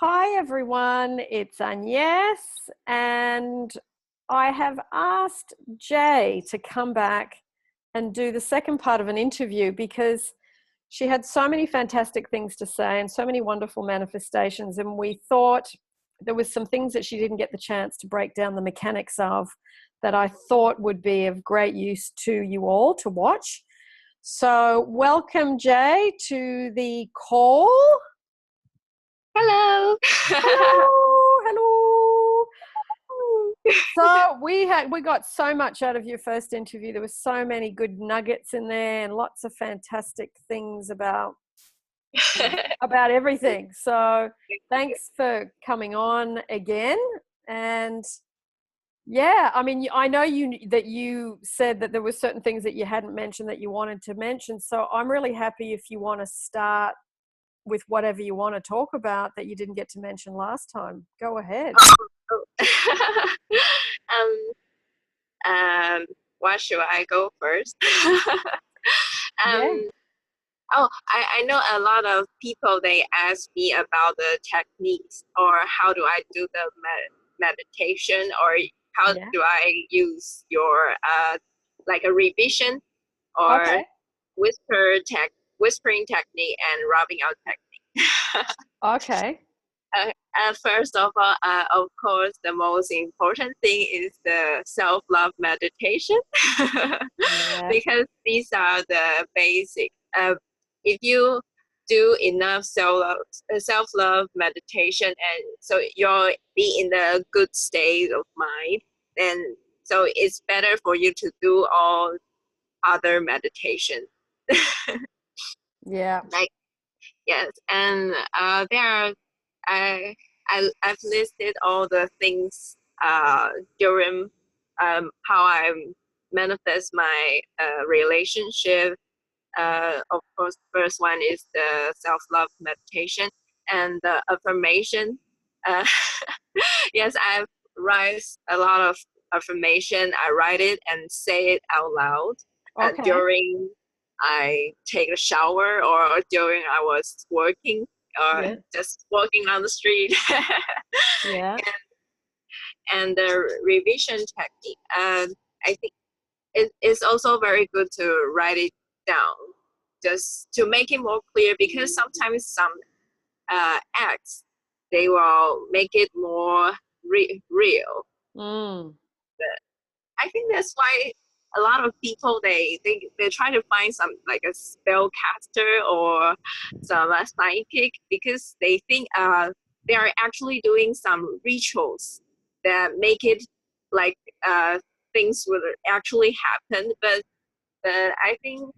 Hi everyone, it's Agnes, and I have asked Jay to come back and do the second part of an interview because she had so many fantastic things to say and so many wonderful manifestations, and we thought there was some things that she didn't get the chance to break down the mechanics of that I thought would be of great use to you all to watch. So welcome, Jay, to the call. Hello. Hello. So we got so much out of your first interview. There was so many good nuggets in there and lots of fantastic things about everything. So thanks for coming on again. And yeah, I mean, I know you said that there were certain things that you hadn't mentioned that you wanted to mention. So I'm really happy if you want to start with whatever you want to talk about that you didn't get to mention last time. Go ahead. Why should I go first? Yeah. I know a lot of people, they ask me about the techniques or how do I do the meditation or how do I use your like a revision or whispering technique and rubbing out technique. Okay. First of all, of course, the most important thing is the self-love meditation because these are the basic. If you do enough self-love meditation, and so you'll be in a good state of mind, and so it's better for you to do all other meditation. Yeah. Yes, and there are. I've listed all the things during how I manifest my relationship. Of course, first one is the self-love meditation and the affirmation. Yes, I write a lot of affirmation. I write it and say it out loud during I take a shower or during I was working. Just walking on the street. And the revision technique. I think it's also very good to write it down, just to make it more clear. Because sometimes some acts they will make it more real. But I think that's why a lot of people they try to find some like a spellcaster or some psychic because they think they are actually doing some rituals that make it like things will actually happen. But I think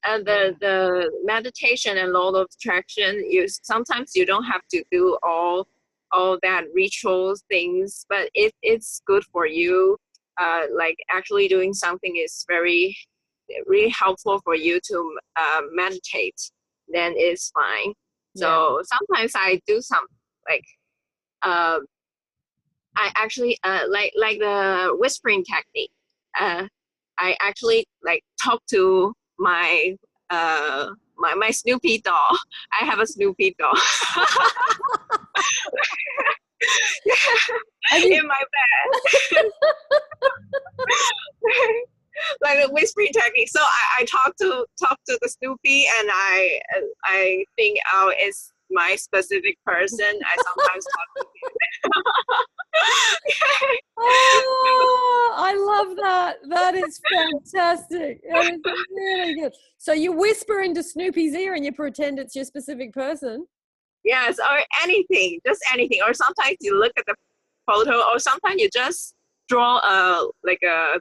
the meditation and law of attraction, sometimes you don't have to do all that rituals things, but it's good for you. Like actually doing something is really helpful for you to meditate, then it's fine. So sometimes I do some like I actually like the whispering technique. I actually like talk to my my Snoopy doll. I have a Snoopy doll. In my bed. Like the whispering technique. So I talk to the Snoopy, and I think it's my specific person. I sometimes talk to him. Oh, I love that. That is fantastic. That is really good. So you whisper into Snoopy's ear and you pretend it's your specific person? Yes, or anything, just anything. Or sometimes you look at the photo, or sometimes you just draw a little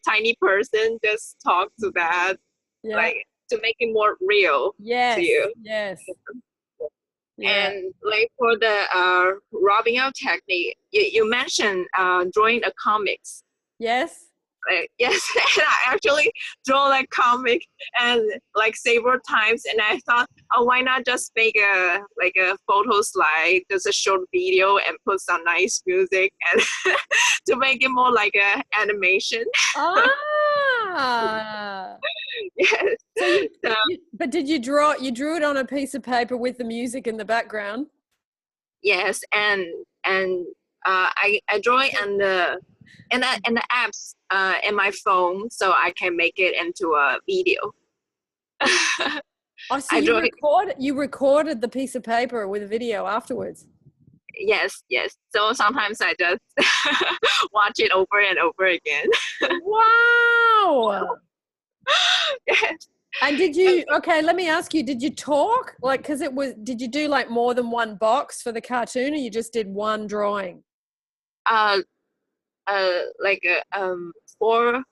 tiny person, just talk to that, like to make it more real to you. Yes. And like for the rubbing out technique, you mentioned drawing a comics. Yes. Yes, and I actually draw that comic and like several times, and I thought, oh, why not just make a photo slide, just a short video, and put some nice music and to make it more like a animation. Ah. Yes. So So, but did you draw? You drew it on a piece of paper with the music in the background. yes, and I draw it in the apps in my phone, so I can make it into a video. Oh, so I draw it. you recorded the piece of paper with a video afterwards. Yes, yes. So sometimes I just watch it over and over again. Wow. Yes. And okay, let me ask you, did you talk? Like, did you do like more than one box for the cartoon, or you just did one drawing? Uh, like four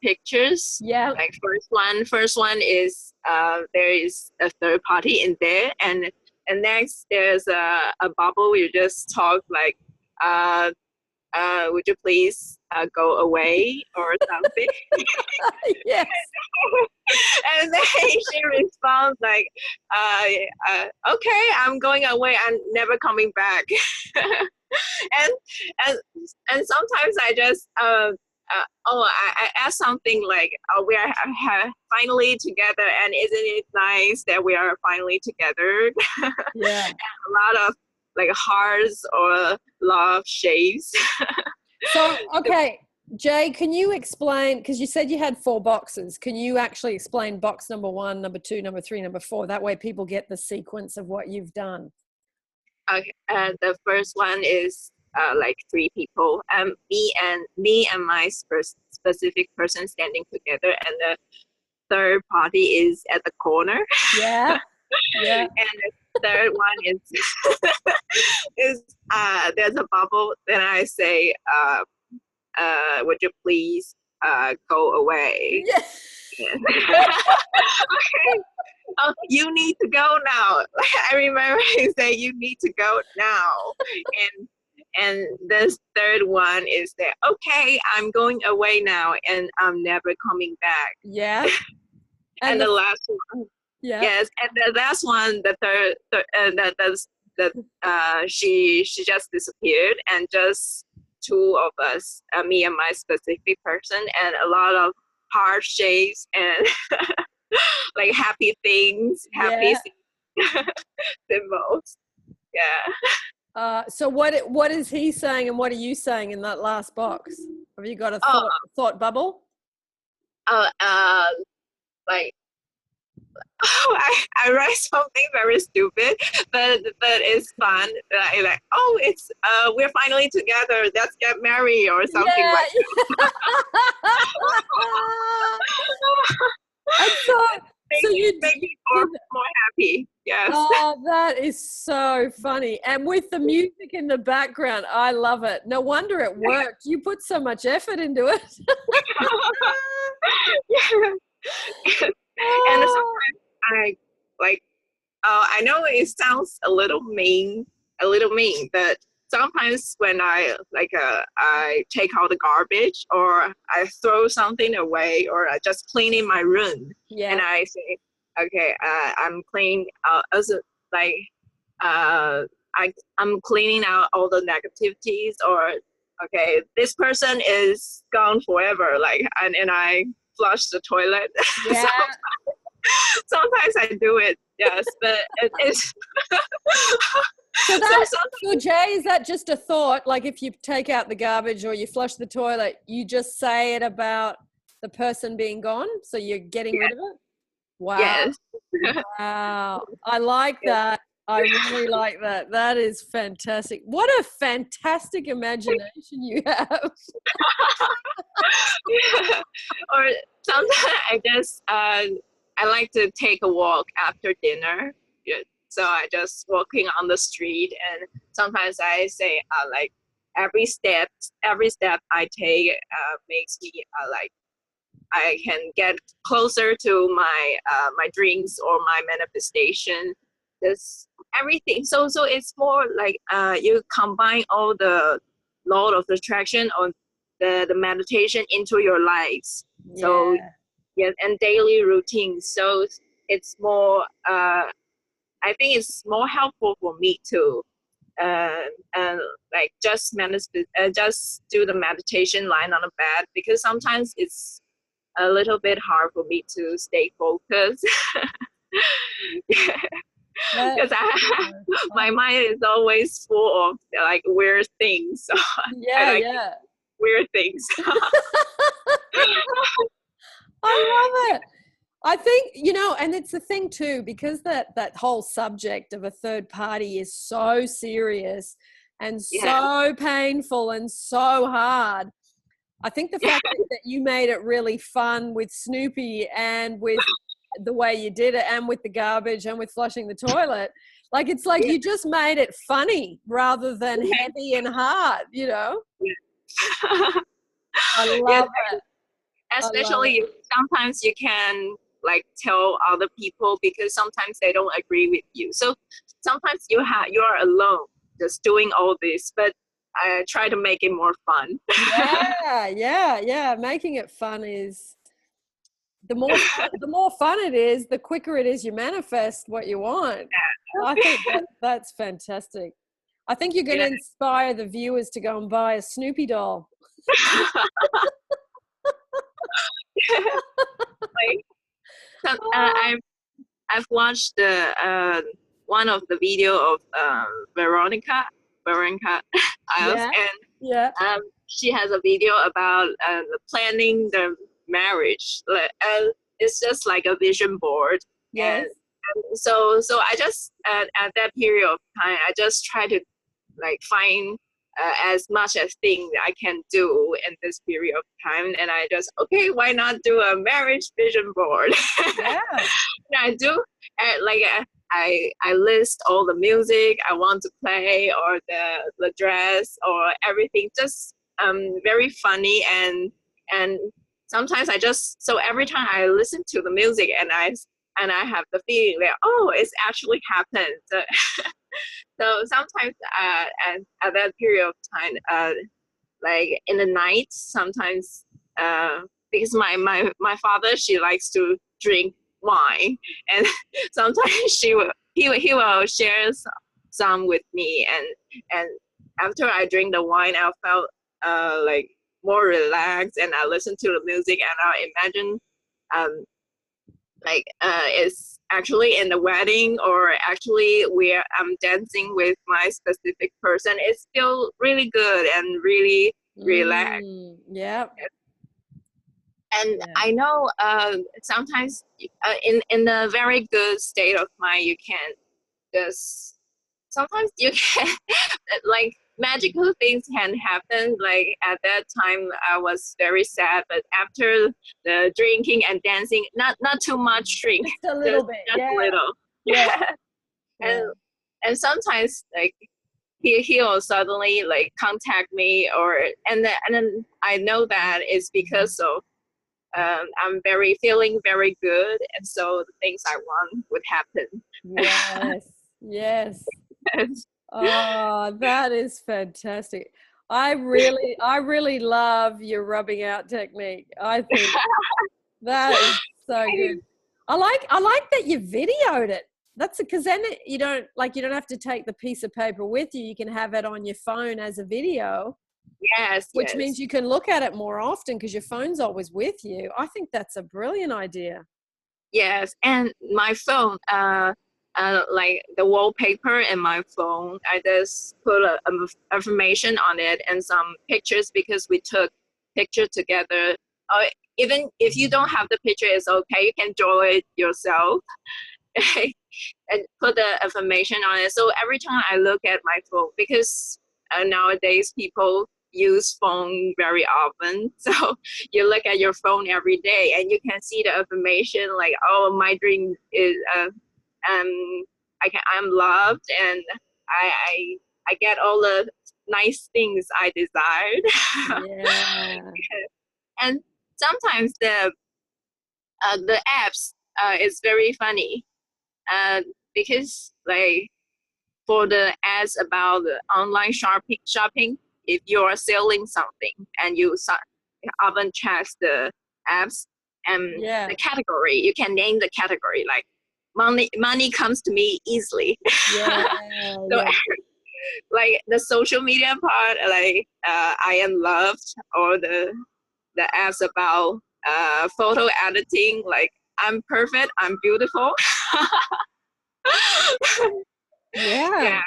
pictures. Yeah. Like first one is there is a third party in there, and next there's a bubble. You just talk like would you please go away or something. Yes. And then she responds like, okay, I'm going away. I'm never coming back. and and and sometimes I just I ask something like, oh, we are finally together, and isn't it nice that we are finally together? Yeah. And a lot of like hearts or love shapes. So, okay, Jay, can you explain, because you said you had 4 boxes, can you actually explain box number 1, number 2, number 3, number 4? That way people get the sequence of what you've done. Okay, the first one is like 3 people, me and my specific person standing together, and the third party is at the corner. Yeah. Yeah. And the third one is is there's a bubble. Then I say, would you please go away? Yeah. Okay. Oh, you need to go now. I remember he said you need to go now. And this third one is that, okay, I'm going away now and I'm never coming back. Yeah. And the last one, yeah. yes, and the last one, the third she just disappeared, and just 2 of us, me and my specific person, and a lot of heart shapes and like happy things, happy symbols. Yeah. So what is he saying and what are you saying in that last box? Have you got a thought bubble? Like I write something very stupid, but it's fun. Like, oh, it's we're finally together. Let's get married or something like that. So you make me more happy. Yes. Oh, that is so funny. And with the music in the background, I love it. No wonder it worked. You put so much effort into it. Yeah. And sometimes I like, I know it sounds a little mean, but sometimes when I take out the garbage or I throw something away or I just cleaning my room, and I say, okay, I'm cleaning I'm cleaning out all the negativities, or okay, this person is gone forever, like, and I flush the toilet. Yeah. Sometimes I do it, yes, but it's so Jay, is that just a thought? Like if you take out the garbage or you flush the toilet, you just say it about the person being gone, so you're getting rid of it? Wow. Yes. Wow. I like that. I really like that. That is fantastic. What a fantastic imagination you have. Or sometimes I just I like to take a walk after dinner. Yeah. So I just walking on the street, and sometimes I say like every step I take makes me like I can get closer to my my dreams or my manifestation. This everything. So it's more like you combine all the law of attraction or the meditation into your lives. Yeah. So yes, and daily routines. So it's more. I think it's more helpful for me to and like just do the meditation lying on the bed, because sometimes it's a little bit hard for me to stay focused. Because my mind is always full of like weird things. So I like weird things. I love it. I think, you know, and it's the thing too, because that whole subject of a third party is so serious and so painful and so hard. I think the fact that you made it really fun with Snoopy and with the way you did it and with the garbage and with flushing the toilet, like it's like you just made it funny rather than heavy and hard, you know? I love it. Especially sometimes you can like tell other people because sometimes they don't agree with you. So sometimes you are alone just doing all this, but I try to make it more fun. Yeah. Making it fun is the more fun it is, the quicker it is you manifest what you want. I think that's fantastic. I think you're going to inspire the viewers to go and buy a Snoopy doll. I've watched the one of the video of Veronica Isles, and she has a video about planning the marriage. It's just like a vision board. And so I just at that period of time, I just try to like find as much as thing I can do in this period of time, and I just why not do a marriage vision board? I do I list all the music I want to play, or the dress, or everything, just very funny, and sometimes I just, so every time I listen to the music and I have the feeling that it's actually happened. So sometimes at that period of time, like in the night, sometimes because my father, she likes to drink wine, and sometimes he will share some with me, and after I drink the wine, I felt like more relaxed, and I listen to the music, and I imagine it's actually in the wedding, or actually where I'm dancing with my specific person. It's still really good and really relaxed. And I know sometimes in a very good state of mind, you can just, sometimes you can like magical things can happen. Like at that time I was very sad, but after the drinking and dancing, not too much drink, just a little bit, just a little. And sometimes like he'll suddenly like contact me, and then I know that it's because of I'm feeling very good, and so the things I want would happen. Yes. Oh, that is fantastic. I really love your rubbing out technique. I think that is so good. I like that you videoed it. That's because then you don't have to take the piece of paper with you. You can have it on your phone as a video. Which means you can look at it more often because your phone's always with you. I think that's a brilliant idea. Yes, and my phone, like the wallpaper in my phone, I just put information on it and some pictures, because we took picture together. Even if you don't have the picture, it's okay. You can draw it yourself and put the information on it. So every time I look at my phone, because nowadays people use phone very often, so you look at your phone every day and you can see the information like, my dream is I'm loved, and I get all the nice things I desired. And sometimes the apps is very funny, because like for the ads about the online shopping, if you're selling something and you often check the apps and the category, you can name the category like money comes to me easily. Like the social media part, like I am loved, or the apps about photo editing. Like I'm perfect, I'm beautiful. Yeah. Yeah.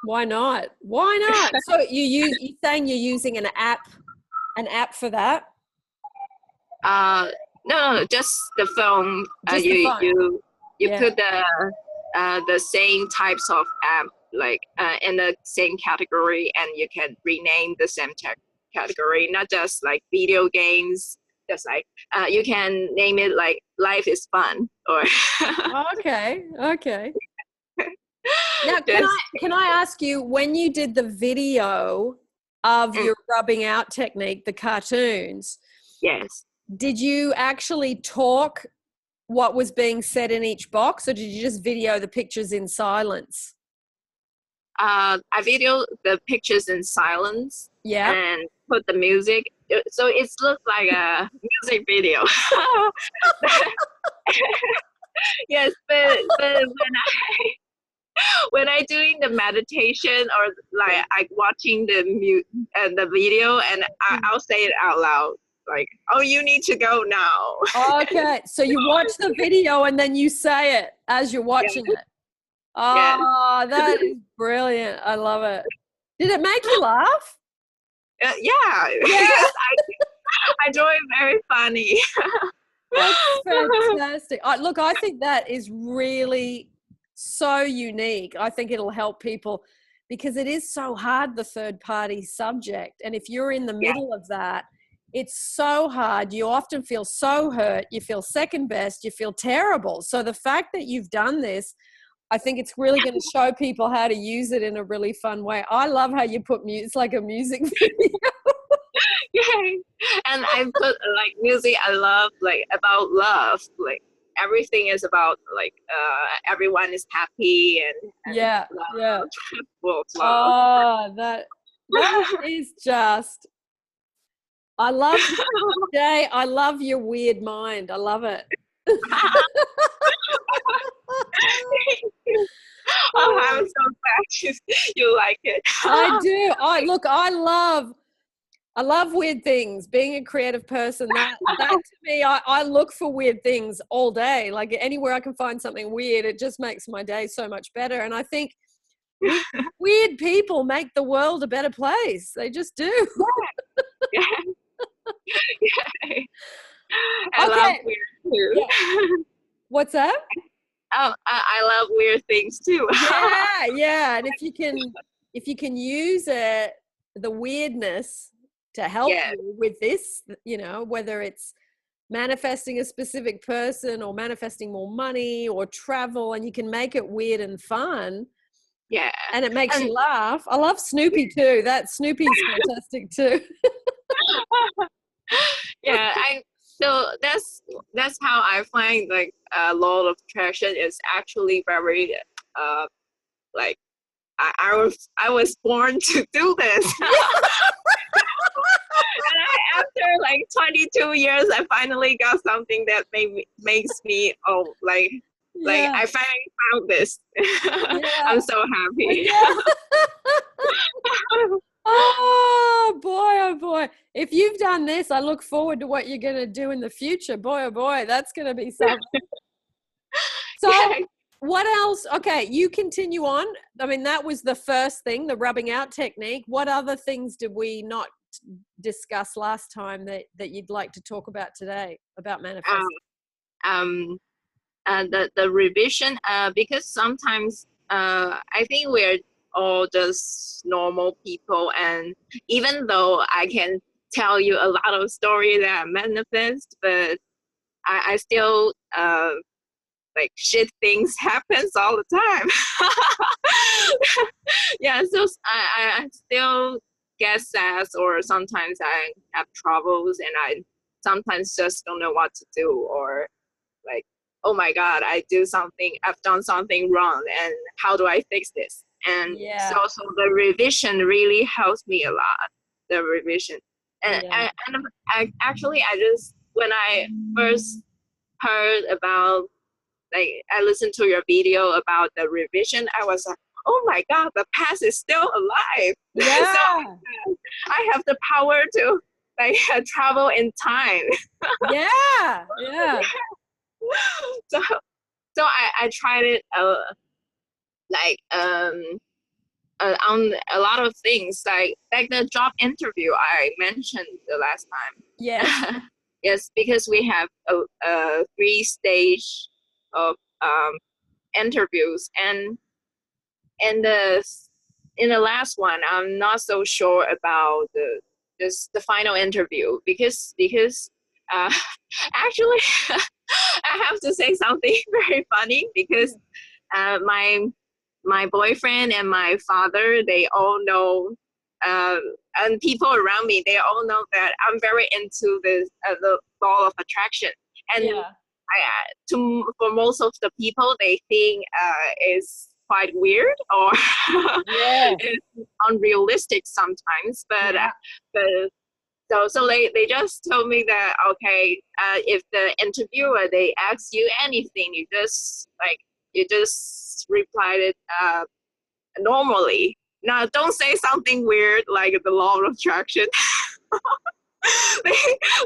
Why not? Why not? So you're saying you're using an app for that? No, just the phone. Just the phone. You put the same types of app like in the same category, and you can rename the same category, not just like video games. Just like you can name it like life is fun or Okay. Now, just can I ask you, when you did the video of your rubbing out technique, the cartoons, yes. did you actually talk what was being said in each box, or did you just video the pictures in silence? I video the pictures in silence Yeah. and put the music, so it looks like a music video. Yes, but when I doing the meditation or like I watching the video, and I'll say it out loud like, "Oh, you need to go now." Okay, so you watch the video and then you say it as you're watching it. Yes. Oh, that is brilliant. I love it. Did it make you laugh? Yeah. Yeah. I enjoy it, very funny. That's fantastic. Look, I think that is really so unique. I think it'll help people because it is so hard, the third party subject. And if you're in the middle of that, it's so hard. You often feel so hurt. You feel second best. You feel terrible. So the fact that you've done this, I think it's really going to show people how to use it in a really fun way. I love how you put music, it's like a music video. Yeah. And I put like music I love, like about love, like everything is about like everyone is happy and love, full of love. Oh, that is just, I love Jay. I love your weird mind. I love it. Oh, I'm so glad you like it. I do. I love weird things. Being a creative person, that to me, I look for weird things all day. Like anywhere I can find something weird, it just makes my day so much better. And I think weird people make the world a better place. They just do. Yeah. Yeah. I love weird too. Yeah. What's that? Oh, I love weird things too. Yeah. And if you can use it, the weirdness to help you with this, whether it's manifesting a specific person or manifesting more money or travel, and you can make it weird and fun. Yeah. And it makes you laugh. I love Snoopy too. That Snoopy's fantastic too. Yeah, so that's how I find like a lot of traction is actually very like I was born to do this. And after like 22 years, I finally got something that makes me like I finally found this. I'm so happy. Oh boy. If you've done this, I look forward to what you're going to do in the future. Boy, oh boy, that's going to be something. So what else? Okay, you continue on. I mean, that was the first thing, the rubbing out technique. What other things did we not discuss last time that you'd like to talk about today about manifesting? The revision, because sometimes I think we're all just normal people, and even though I can tell you a lot of stories that I manifest, but I still like shit things happens all the time. Yeah, so I still get sad, or sometimes I have troubles and I sometimes just don't know what to do, or like, oh my God, I've done something wrong, and how do I fix this? And so the revision really helps me a lot, the revision. And I actually, when I first heard about, like, I listened to your video about the revision, I was like, oh my God, the past is still alive. Yeah. So I have the power to like travel in time. Yeah, yeah. So I tried it like on a lot of things, like the job interview I mentioned the last Yes. time. Yes, because we have a 3 stage of interviews, and in the last one, I'm not so sure about the final interview, because uh, actually I have to say something very funny, because my boyfriend and my father, they all know, uh, and people around me, they all know that I'm very into the law of attraction. And Yeah. for most of the people, they think is quite weird, or Yes. it's unrealistic sometimes. But Yeah. but so they just told me that, okay, if the interviewer, they ask you anything, you just replied it normally. Now, don't say something weird like the law of attraction. they,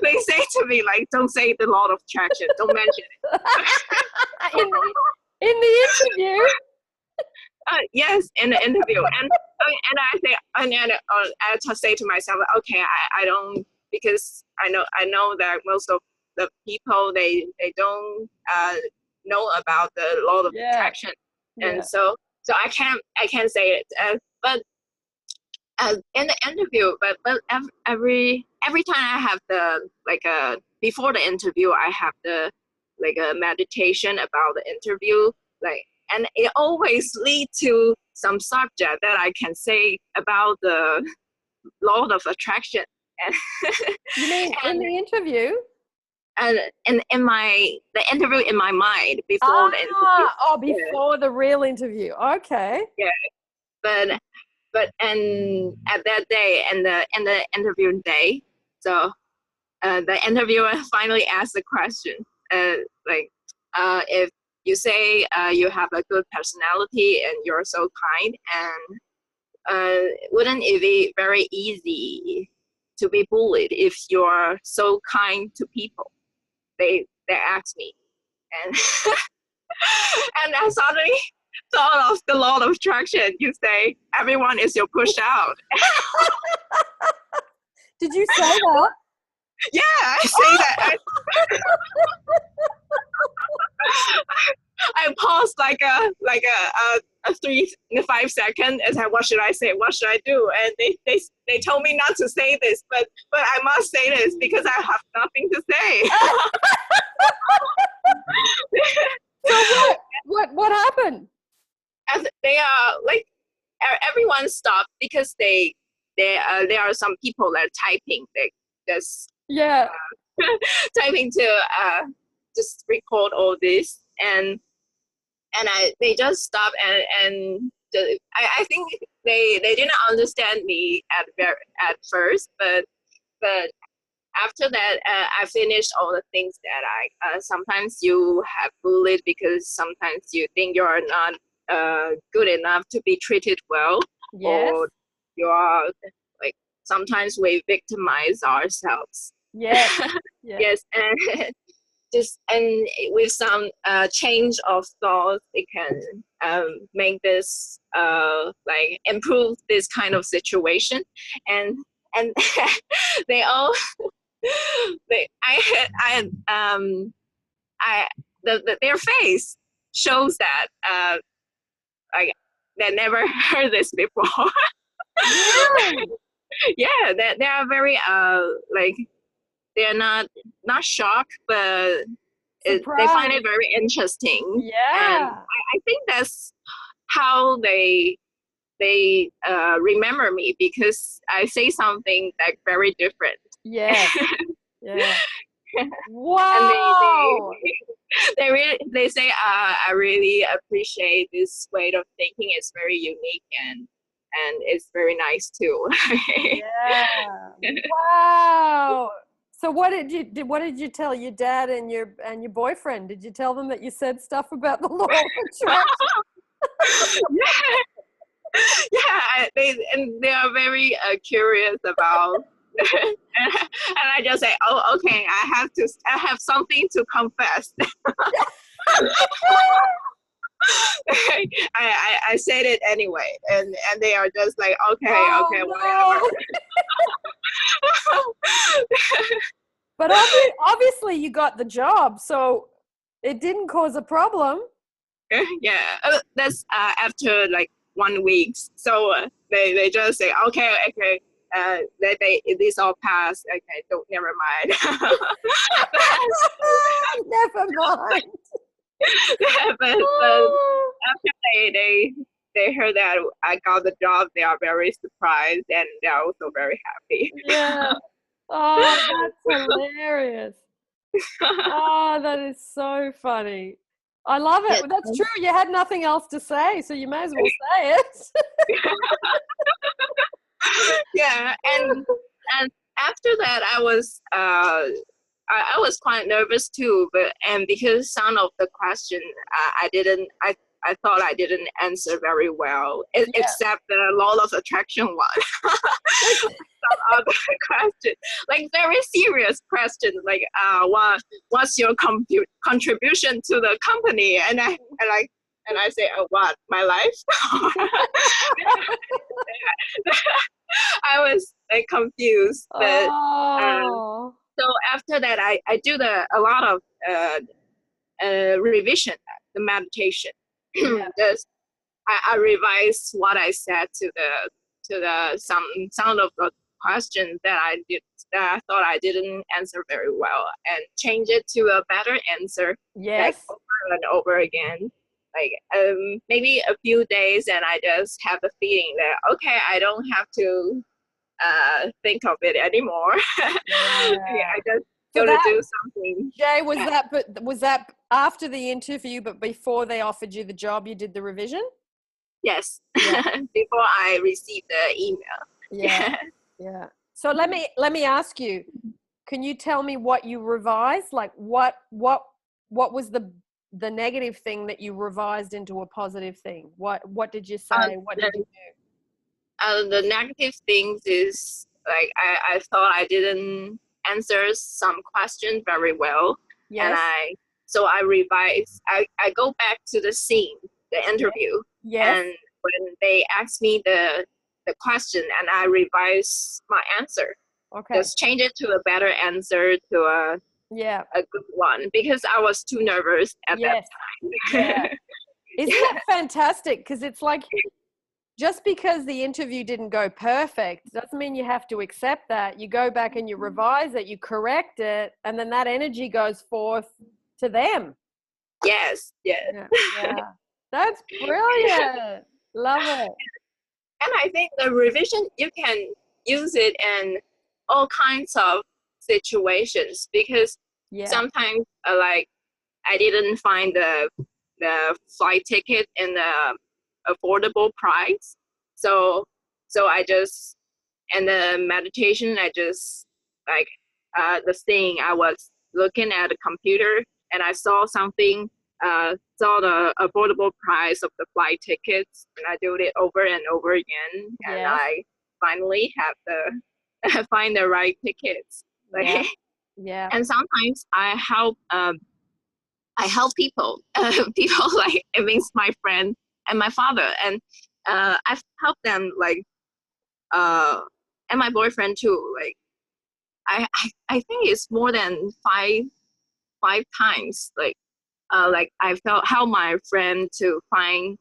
they say to me, like, don't say the law of attraction. Don't mention it. in the interview. Yes, in the interview, and I say, and then I just say to myself, okay, I don't, because I know that most of the people, they don't know about the law of Yeah. attraction, Yeah. and so I can't say it, but in the interview, but every time I have the before the interview, I have the like a meditation about the interview, like, and it always lead to some subject that I can say about the law of attraction. And You mean in and, the interview? and in the interview in my mind before the interview. Oh, Yeah, before the real interview. Okay. yeah. But and at that day, and the interview day, so the interviewer finally asked the question, uh, like, if you say you have a good personality and you're so kind, and wouldn't it be very easy to be bullied if you're so kind to people? They asked me, and and I suddenly thought of the law of attraction. You say everyone is your push out. Did you say that? Yeah, I say that. I paused like a 3 to 5 seconds, and said, what should I say? What should I do? And they told me not to say this, but I must say this because I have nothing to say. So what happened? And they are like, everyone stopped, because there are some people that are typing, like, just Yeah. typing to just record all this, and they just stopped, and I think they didn't understand me at first, but after that, I finished all the things that sometimes you have bullied because sometimes you think you're not good enough to be treated well, Yes. or you are, like, sometimes we victimize ourselves. Yes. Yeah. Yes, and and with some change of thought, it can make this like improve this kind of situation, and they all I their face shows that like they never heard this before. Really? Yeah, they are very like, they're not shocked, but they find it Surprise. very interesting, and Yeah. I think that's how they remember me, because I say something like very different. Yes. Yeah. And Wow. they say, I really appreciate this way of thinking. It's very unique, and it's very nice too. Yeah. Wow. So what did you tell your dad and your boyfriend? Did you tell them that you said stuff about the law of attraction? Yeah, yeah. They are very curious about And I just say, oh, okay, I have something to confess. I said it anyway, and they are just like, okay, Oh, okay, no. whatever. But obviously you got the job, so it didn't cause a problem. Yeah, that's after like 1 week. So they just say, okay, okay, this all passed. Okay, don't never mind. Never mind. but after they heard that I got the job, they are very surprised and they are also very happy. Yeah. Oh, that's hilarious. Oh, that is so funny. I love it. Yeah. That's true. You had nothing else to say, so you may as well say it. Yeah, and after that, I was quite nervous too, but and because some of the question I thought I didn't answer very well, Yeah. except the law of attraction one. Some other question, like very serious questions, like what's your contribution to the company? And I say, oh, what, my life? I was like confused, but Oh. so after that, I do a lot of revision, the meditation. Yeah. I revise what I said to the some of the questions that I thought I didn't answer very well, and change it to a better answer. Like Yes. over and over again. Like maybe a few days, and I just have the feeling that okay, I don't have to think of it anymore. Yeah. I just So gotta that, do something. Jay, was that after the interview, but before they offered you the job, you did the revision? Yes. Yeah. Before I received the email. Yeah. Yeah. So let me ask you, can you tell me what you revised? Like what was the negative thing that you revised into a positive thing? What did you say? What did you do? The negative things is like I thought I didn't answer some questions very well. And Yes. I revise. I go back to the scene, the interview. Yes. And when they ask me the question, and I revise my answer. Okay. Just change it to a better answer, to a good one, because I was too nervous at that time. Yeah. Isn't that fantastic? Because it's like, just because the interview didn't go perfect doesn't mean you have to accept that. You go back and you revise it, you correct it, and then that energy goes forth to them. Yes. Yeah. That's brilliant. Love it. And I think the revision, you can use it in all kinds of situations, because sometimes like I didn't find the flight ticket in the affordable price. So I just, and the meditation, I just like the thing, I was looking at the computer and I saw something, saw the affordable price of the flight tickets, and I do it over and over again, and I finally have find the right tickets. Like, and sometimes I help people, people like, it means my friend and my father, and I've helped them like, and my boyfriend too. Like, I think it's more than five times. Like I felt help my friend to find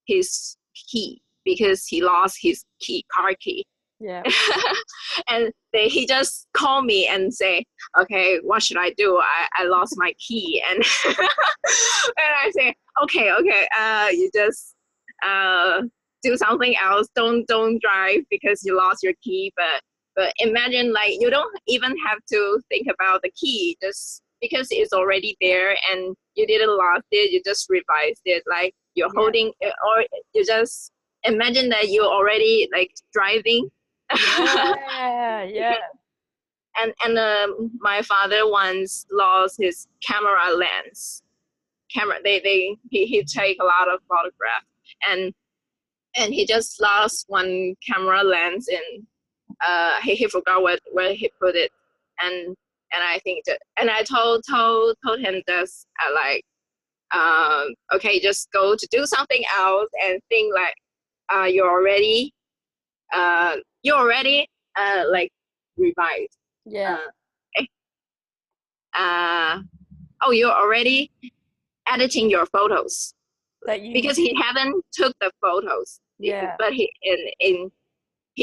his key because he lost his car key. Yeah. And he just called me and say, okay, what should I do? I lost my key. And and I say, okay, you just do something else. Don't drive because you lost your key. But imagine, like, you don't even have to think about the key, just because it's already there and you didn't lost it, you just revised it. Like, you're holding it, or you just imagine that you're already like driving. Yeah. And my father once lost his camera lens. He take a lot of photographs, and he just lost one camera lens, and he forgot where he put it, and I think that, and I told him this, like, okay, just go to do something else and think like, you're already like revised. Yeah. Eh, oh, you're already editing your photos, That you. because he haven't took the photos. Yeah. But he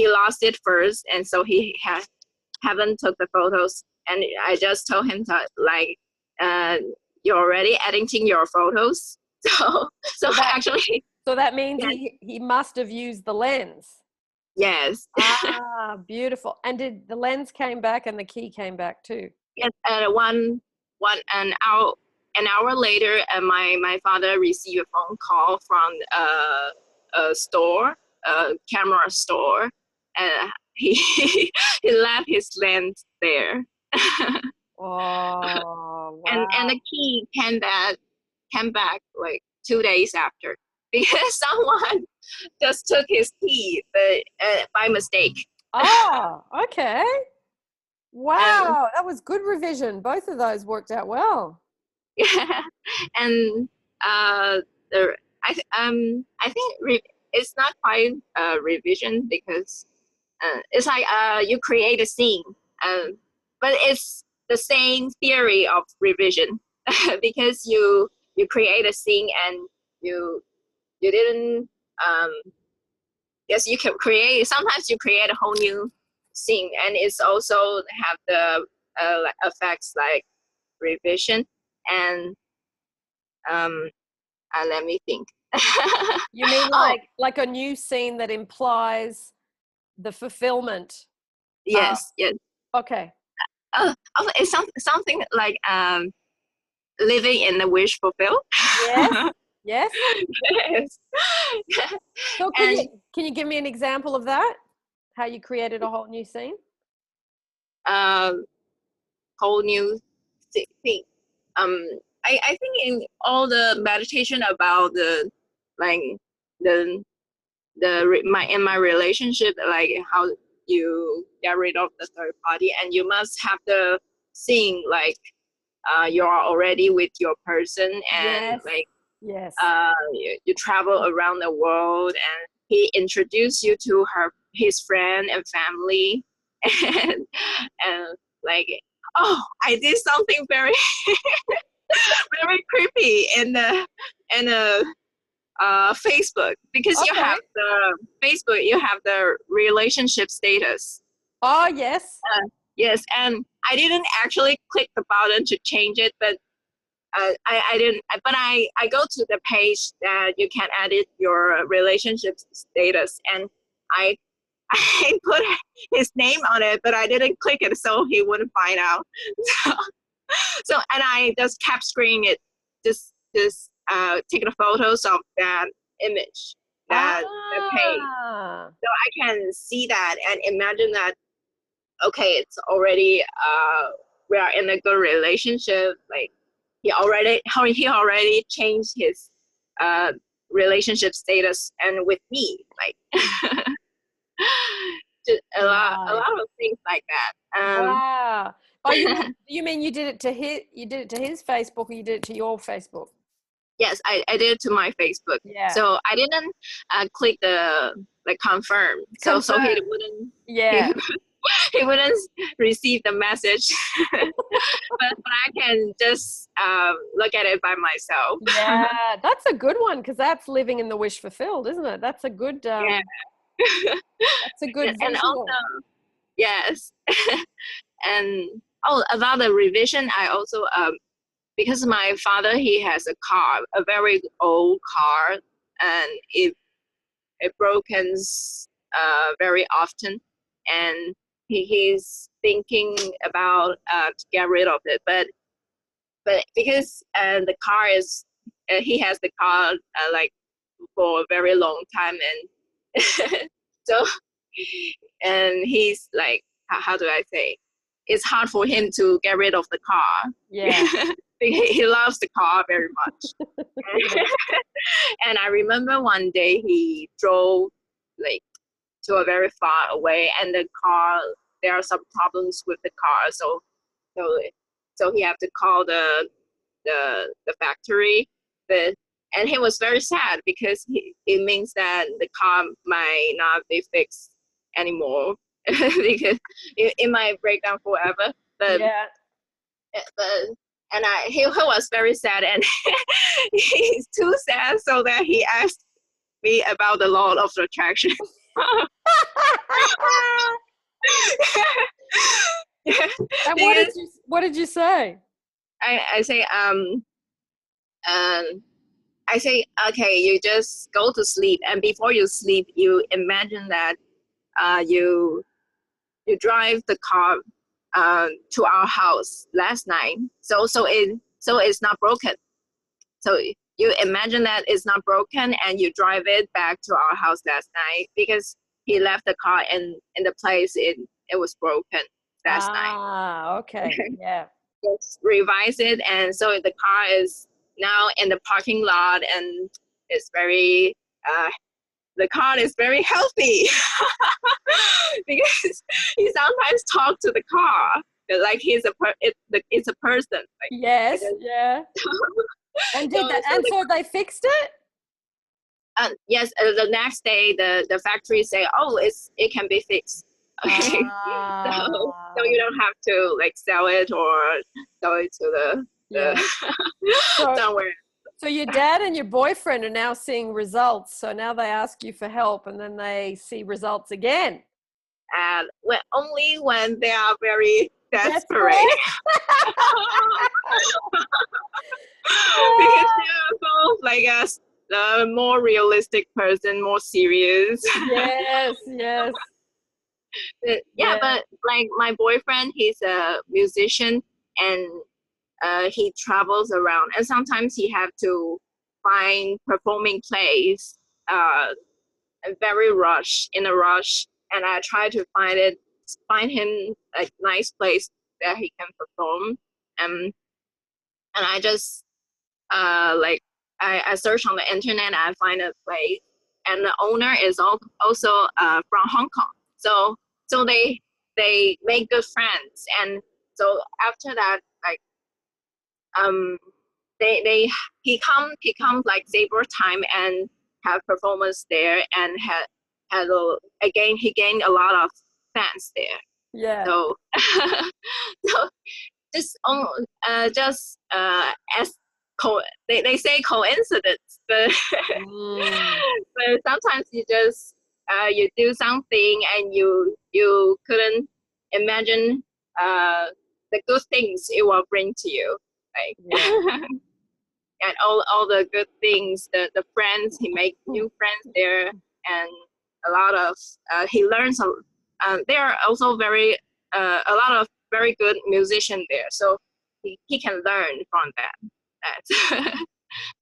lost it first, and so he haven't took the photos. And I just told him that, like, you're already editing your photos. So that, actually, so that means yeah, he must have used the lens. yes. Ah, beautiful. And did the lens came back and the key came back too? Yes, an hour later, my father received a phone call from a store, a camera store, and he he left his lens there. Oh, wow. And the key came back like 2 days after, because someone just took his key, but by mistake. Oh, okay. And Wow, that was good revision. Both of those worked out well. yeah, and the I think it's not quite revision, because it's like you create a scene, but it's the same theory of revision, because you create a scene, and you didn't, um yes, you can create, sometimes you create a whole new scene, and it's also have the like effects like revision, and let me think. You mean Oh, like a new scene that implies the fulfillment? yes, yes. Okay. It's something like, living in the wish fulfilled. Yes. Yes. Yes. So And can you give me an example of that? How you created a whole new scene? um, whole new thing. Um, I think in all the meditation about the, like, the in my relationship, like how you get rid of the third party, and you must have the scene like, you are already with your person, and Yes. like, Yes. you travel around the world, and he introduced you to his friend and family, and like, oh, I did something very very creepy in the Facebook, because you have Okay. the Facebook, you have the relationship status. Oh, yes. Yes, and I didn't actually click the button to change it, but I didn't. But I go to the page that you can edit your relationship status, and I I put his name on it, but I didn't click it, so he wouldn't find out. So and I just kept screening it, just taking photos of that image, that page, Ah. so I can see that and imagine that, okay, it's already, we are in a good relationship. Like, he already changed his uh, relationship status, and with me, like, just a Nice. lot of things like that. Wow. Oh, you mean you did it to his Facebook, or you did it to your Facebook? Yes, I did it to my Facebook. Yeah. So I didn't click the, like, confirm. So he Confirm. wouldn't Yeah. he wouldn't receive the message. but I can just look at it by myself. Yeah, that's a good one, because that's living in the wish fulfilled, isn't it? That's a good Yeah. that's a good And visual. also, yes. And about the revision, I also, because my father, he has a car, a very old car, and it brokens very often, and he's thinking about to get rid of it, but because the car is, he has the car like for a very long time, and so, and he's like, how do I say, it's hard for him to get rid of the car. Yeah. He loves the car very much. Yeah. And I remember one day he drove, like, to a very far away, and the car, there are some problems with the car, so he have to call the factory, but and he was very sad because it means that the car might not be fixed anymore because it might break down forever. But Yeah. And he was very sad, and he's too sad, so that he asked me about the law of attraction. Yeah, And what did you say? I say I say, okay, you just go to sleep, and before you sleep, you imagine that you drive the car to our house last night, so it's not broken. So you imagine that it's not broken, and you drive it back to our house last night because he left the car in the place it was broken last night. Ah, okay, yeah. Just revise it, and so the car is now in the parking lot, and it's very the car is very healthy because he sometimes talks to the car like it's a person. Like, Yes, yeah. And so they fixed it? Yes, the next day the factory say, oh, it can be fixed. Okay. So you don't have to like sell it or sell it to somewhere. So your dad and your boyfriend are now seeing results. So now they ask you for help, and then they see results again. And only when they are very desperate. Because they are both like us, the more realistic person, more serious. Yes, yes. Yeah, but like my boyfriend, he's a musician, and he travels around, and sometimes he have to find performing place in a rush, and I try to find him a nice place that he can perform, and I just like I search on the internet, I find a place, and the owner is also from Hong Kong, so they make good friends, and so after that, like they he come like Saber time and have performance there, and he gained a lot of fans there. Yeah. So so just as they say coincidence, but but sometimes you just you do something and you couldn't imagine the good things it will bring to you, like and all the good things, the friends he make new friends there, and a lot of he learns there are also a lot of very good musicians there, so he can learn from that.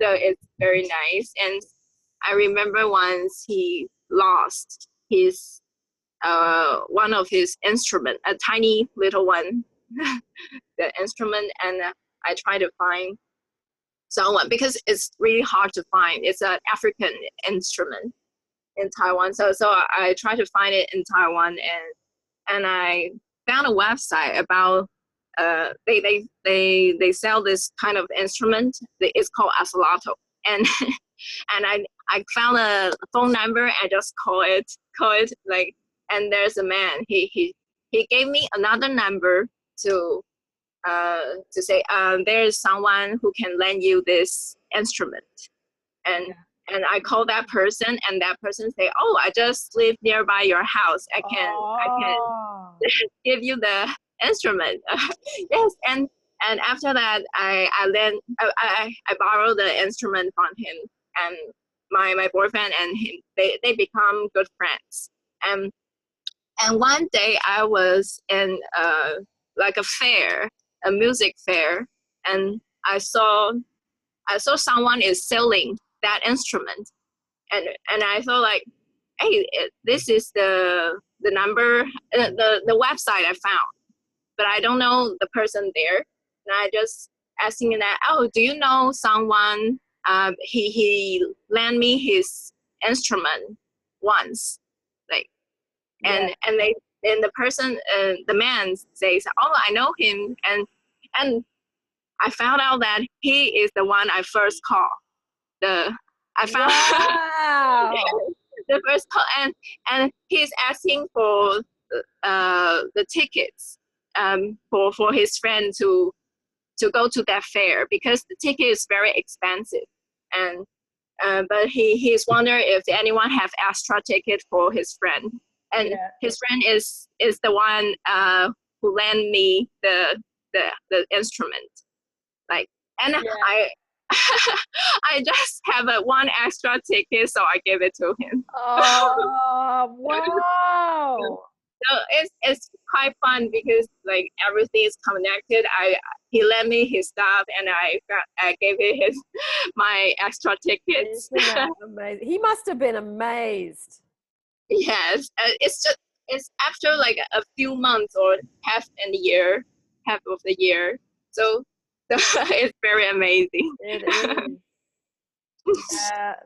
So it's very nice. And I remember once he lost his one of his instrument, a tiny little one, the instrument, and I try to find someone because it's really hard to find. It's an African instrument in Taiwan, so I try to find it in Taiwan, and I found a website about they sell this kind of instrument. It's called asolato, and and I found a phone number and just call it like, and there's a man, he gave me another number to say there is someone who can lend you this instrument, and I call that person, and that person say, oh, I just live nearby your house, I can give you the instrument. Yes, and after that I borrow the instrument from him, and my boyfriend and him, they become good friends. And one day I was in like a fair, a music fair, and I saw someone is selling that instrument, and I thought like, hey, this is the number, the website I found, but I don't know the person there, and I just asking that, oh, do you know someone? He lent me his instrument once, like, and then the person, the man says, "Oh, I know him," and I found out that he is the one I first called. I found Wow. the first call, and he's asking for the tickets for his friend to go to that fair, because the ticket is very expensive, and but he's wondering if anyone have extra ticket for his friend, and Yeah. his friend is the one who lent me the instrument, like, and Yeah. I just have one extra ticket, so I give it to him. Oh, wow. So it's quite fun because like everything is connected. He lent me his stuff, and I gave it my extra tickets. Isn't that amazing? He must have been amazed. Yes, it's after like a few months or half of the year. So it's very amazing. It is.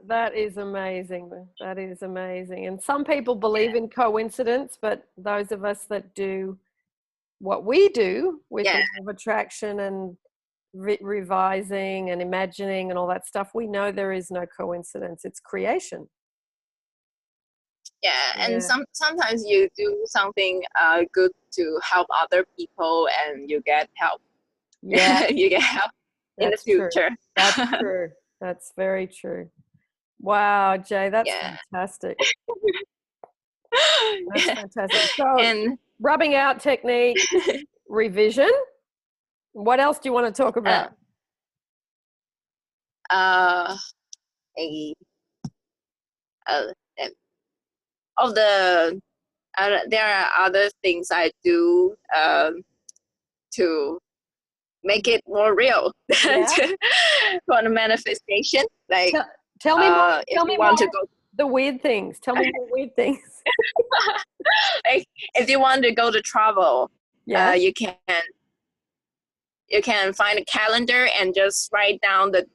That is amazing. That is amazing. And some people believe in coincidence, but those of us that do what we do with Yeah. law of attraction and revising and imagining and all that stuff, we know there is no coincidence. It's creation. Yeah, and Yeah. sometimes you do something good to help other people, and you get help. Yeah. You get help in the That's true. future. That's true. That's very true. Wow, Jay, that's Yeah. fantastic. That's fantastic. So, And rubbing out technique, revision. What else do you want to talk about? uh, of the there are other things I do to make it more real. Yeah. For the manifestation, like Tell me more. if Tell you me want more to go, the weird things. Tell me more weird things. like if you want to go to travel, Yeah. you can find a calendar and just write down the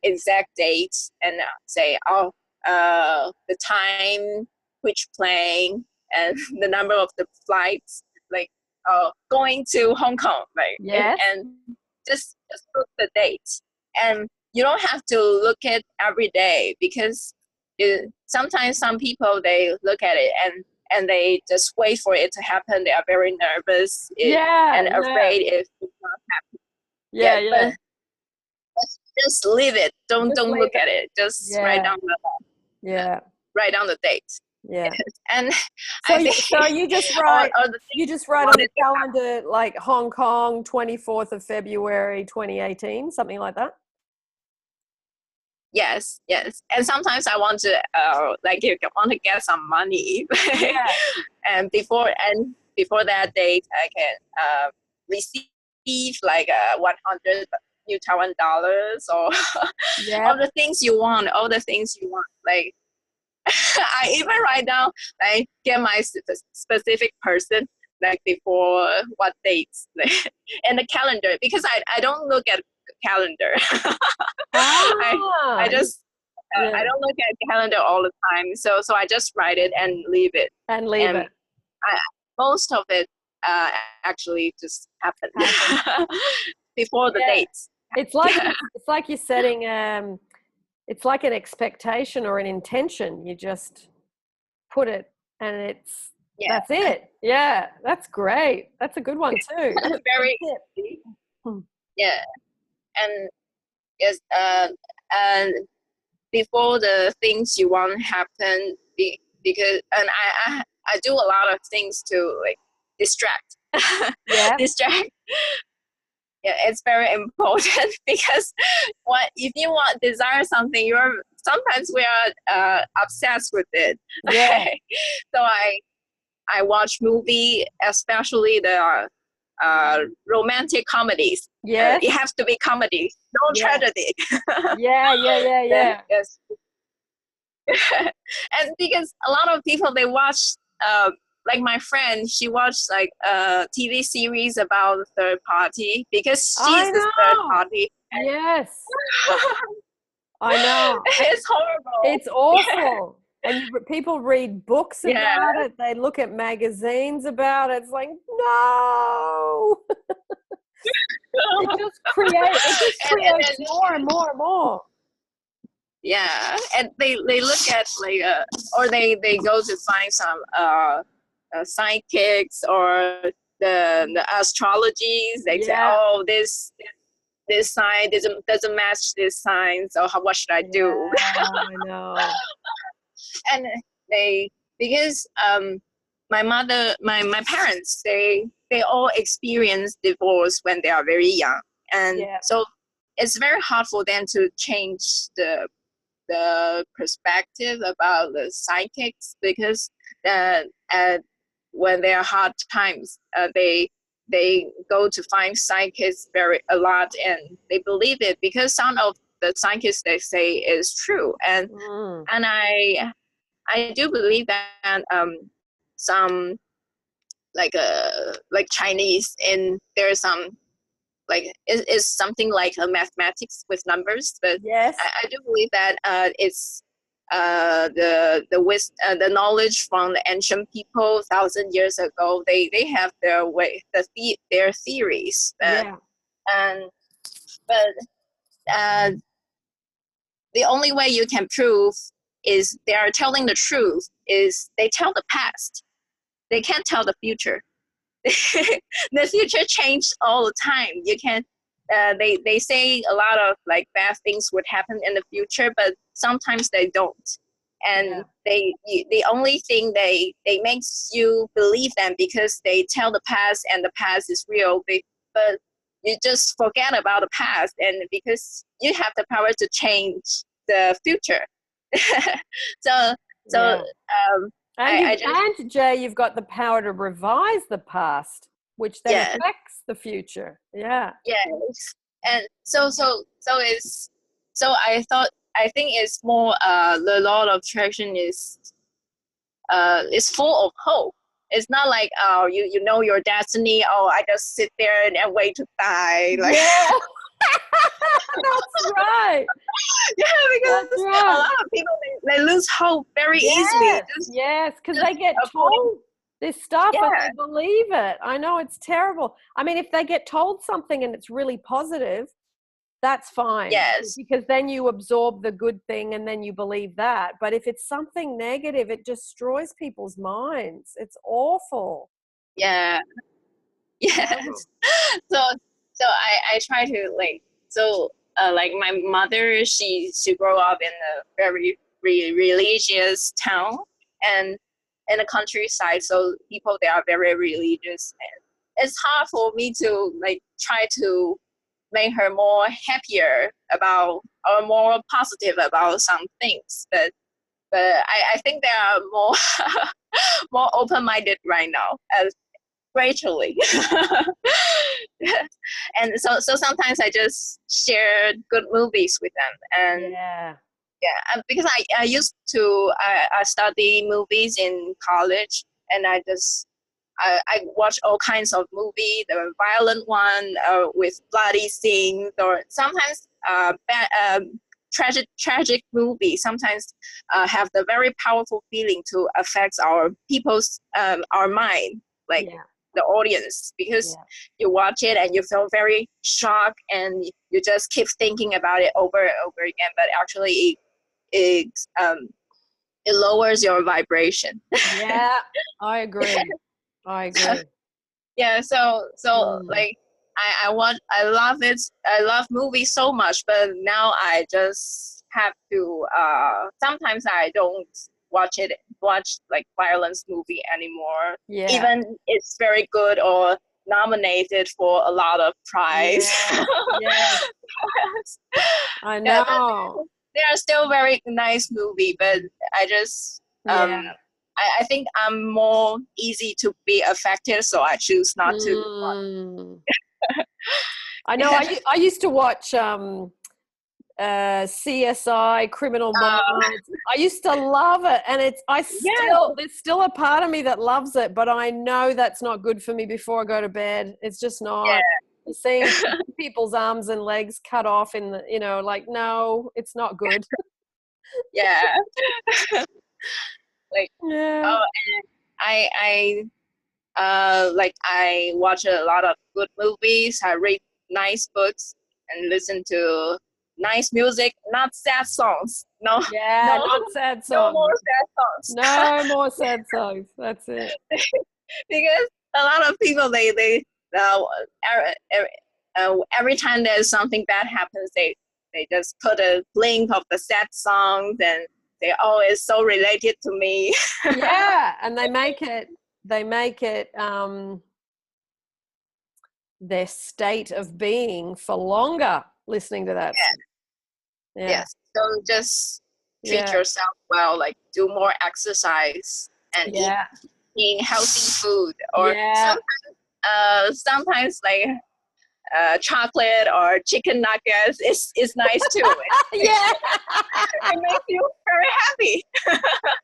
exact dates, and say, oh, the time, which plane, and the number of the flights, like going to Hong Kong, like, Yes. and just look the dates, and you don't have to look at every day, because sometimes some people, they look at it and they just wait for it to happen. They are very nervous and afraid if it's not happening. Yeah. But just leave it. Don't look at it. Just write down the dates. Yeah. And So, I think so you just write. or the You just write on the calendar, like Hong Kong, 24th of February, 2018, something like that. Yes. And sometimes I want to like, you want to get some money. Yeah. and before that date, I can receive like 100 new Taiwan dollars, or all the things you want, like I even write down, like, get my specific person, like before what dates, like, in the calendar, because I don't look at calendar. I just I don't look at calendar all the time, so I just write it and leave it. Most of it actually just happened before the dates. It's like you're setting it's like an expectation or an intention. You just put it, and that's it. Yeah, that's great. That's a good one too. That's very easy. Yeah, and yes, and before the things you want happen, because I do a lot of things to, like, distract. Distract. Yeah, it's very important, because if you desire something, sometimes we are obsessed with it. Yeah. So I watch movie, especially the romantic comedies. Yes. It has to be comedy, no tragedy. Yeah. Yes. And because a lot of people, they watch, like my friend, she watched like a TV series about third party, because she's the third party. Yes. I know. It's horrible. It's awful. And people read books Yeah. about it. They look at magazines about it. It's like, no. It just creates more and more and more. Yeah, and they look at like or they go to find some psychics or the astrologies. They say, Yeah. oh, this sign doesn't match this sign, so what should I do? Yeah, I know. And because my parents, they all experience divorce when they are very young, and Yeah. so it's very hard for them to change the perspective about the psychics, because when there are hard times, they go to find psychics a lot, and they believe it because some of the psychics they say is true, and I do believe that some like Chinese, and there's some like it's something like a mathematics with numbers, but Yes. I do believe that it's the knowledge from the ancient people 1,000 years ago. They have their way, their theories, Yeah. and but uh, the only way you can prove is they are telling the truth is they tell the past. They can't tell the future. The future changes all the time. You can they say a lot of like bad things would happen in the future, but sometimes they don't. And the only thing they makes you believe them because they tell the past and the past is real. But you just forget about the past, and because you have the power to change the future. so Yeah. I just And Jay, you've got the power to revise the past, which then yeah. affects the future. Yeah. Yes, and so I think it's more the law of attraction is full of hope. It's not like oh you know your destiny. Oh, I just sit there and wait to die. Like Yeah. That's right. yeah, because That's a right. lot of people they lose hope very easily. Yes, because they get told this stuff and Yeah. they believe it. I know, it's terrible. I mean, if they get told something and it's really positive, that's fine. Yes. Because then you absorb the good thing and then you believe that. But if it's something negative, it destroys people's minds. It's awful. Yeah. Yes. So I try to like my mother, she grew up in a very religious town and in the countryside, so people they are very religious, and it's hard for me to like try to make her more happier about or more positive about some things, but I think they are more more open-minded right now, as gradually. And so sometimes I just share good movies with them, and Yeah. because I used to I study movies in college, and I watch all kinds of movie, the violent one with bloody scenes, or sometimes tragic movie. Sometimes have the very powerful feeling to affect our mind, like the audience, because you watch it and you feel very shocked, and you just keep thinking about it over and over again. But actually, it lowers your vibration. Yeah, I agree. I agree. Yeah, so like I love it. I love movies so much, but now I just have to sometimes I don't watch like violence movie anymore. Yeah. Even it's very good or nominated for a lot of prize. Yes. I know. Yeah, they are still very nice movie, but I just I think I'm more easy to be affected, so I choose not to. I know. I used to watch CSI, Criminal Minds. I used to love it, and there's still a part of me that loves it, but I know that's not good for me before I go to bed. It's just not. Yeah. Seeing people's arms and legs cut off in the, like, no, it's not good. Yeah. Like, Yeah. oh, and I watch a lot of good movies. I read nice books and listen to nice music, not sad songs. No, Yeah, no, not sad no songs. more sad songs. No more sad songs. That's it. Because a lot of people uh, every, every time there's something bad happens, they just put a link of the sad songs, and they always so related to me. Yeah, and they make it their state of being for longer listening to that stuff. Yeah. Yes. So just treat Yeah. yourself well, like do more exercise and Yeah. eating healthy food, or Yeah. sometimes like chocolate or chicken nuggets is nice too. Yeah. It makes you very happy.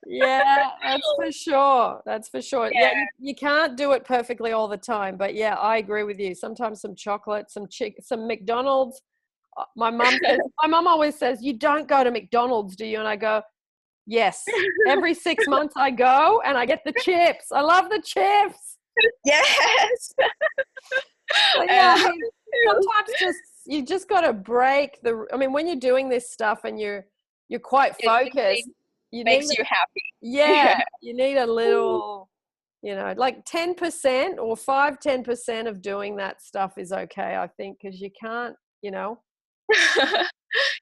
Yeah, that's for sure. That's for sure. Yeah, Yeah. you can't do it perfectly all the time, but yeah, I agree with you. Sometimes some chocolate, some McDonald's. My mum always says, "You don't go to McDonald's, do you?" And I go, "Yes. Every 6 months I go and I get the chips. I love the chips." Yes. But yeah, I mean, Too. sometimes you just got to break the. I mean, when you're doing this stuff and you're quite It focused, really you makes need you happy. yeah, you need a little, like 10% or 10% of doing that stuff is okay, I think, because you can't,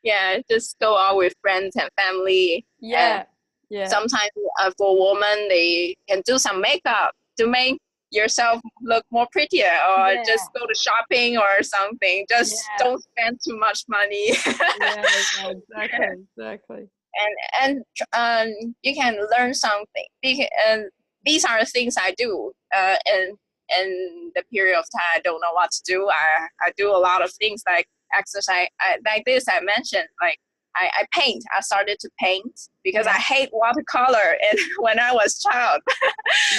Yeah, just go out with friends and family, and yeah, yeah, sometimes for women they can do some makeup to make yourself look more prettier, or yeah, just go to shopping or something. Just yeah, don't spend too much money. yeah, yeah, exactly. You can learn something. And these are things I do. And in the period of time I don't know what to do, I do a lot of things like exercise. Like this I mentioned, like I paint. I started to paint because I Yeah, hate watercolor and when I was child. But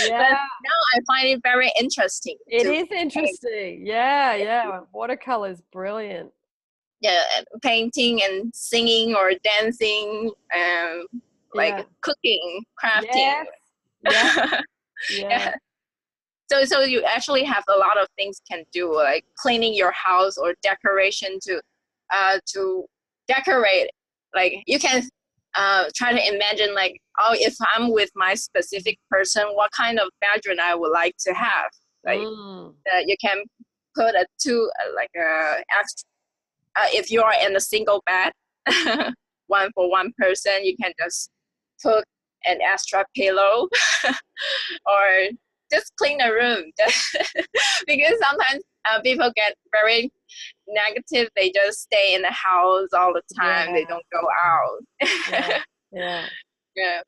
yeah, now I find it very interesting it to is paint. interesting. Yeah, yeah, watercolor's brilliant. Yeah, painting and singing or dancing, like Yeah, cooking, crafting. yes, yeah, yeah, Yeah. So you actually have a lot of things can do, like cleaning your house or decoration to decorate. Like you can try to imagine like, oh, if I'm with my specific person, what kind of bedroom I would like to have. Like mm, you can put a two like a extra. If you are in a single bed, one for one person, you can just put an extra pillow or just clean the room. Because sometimes people get very negative. They just stay in the house all the time. They yeah, don't go out. yeah, yeah, Yeah.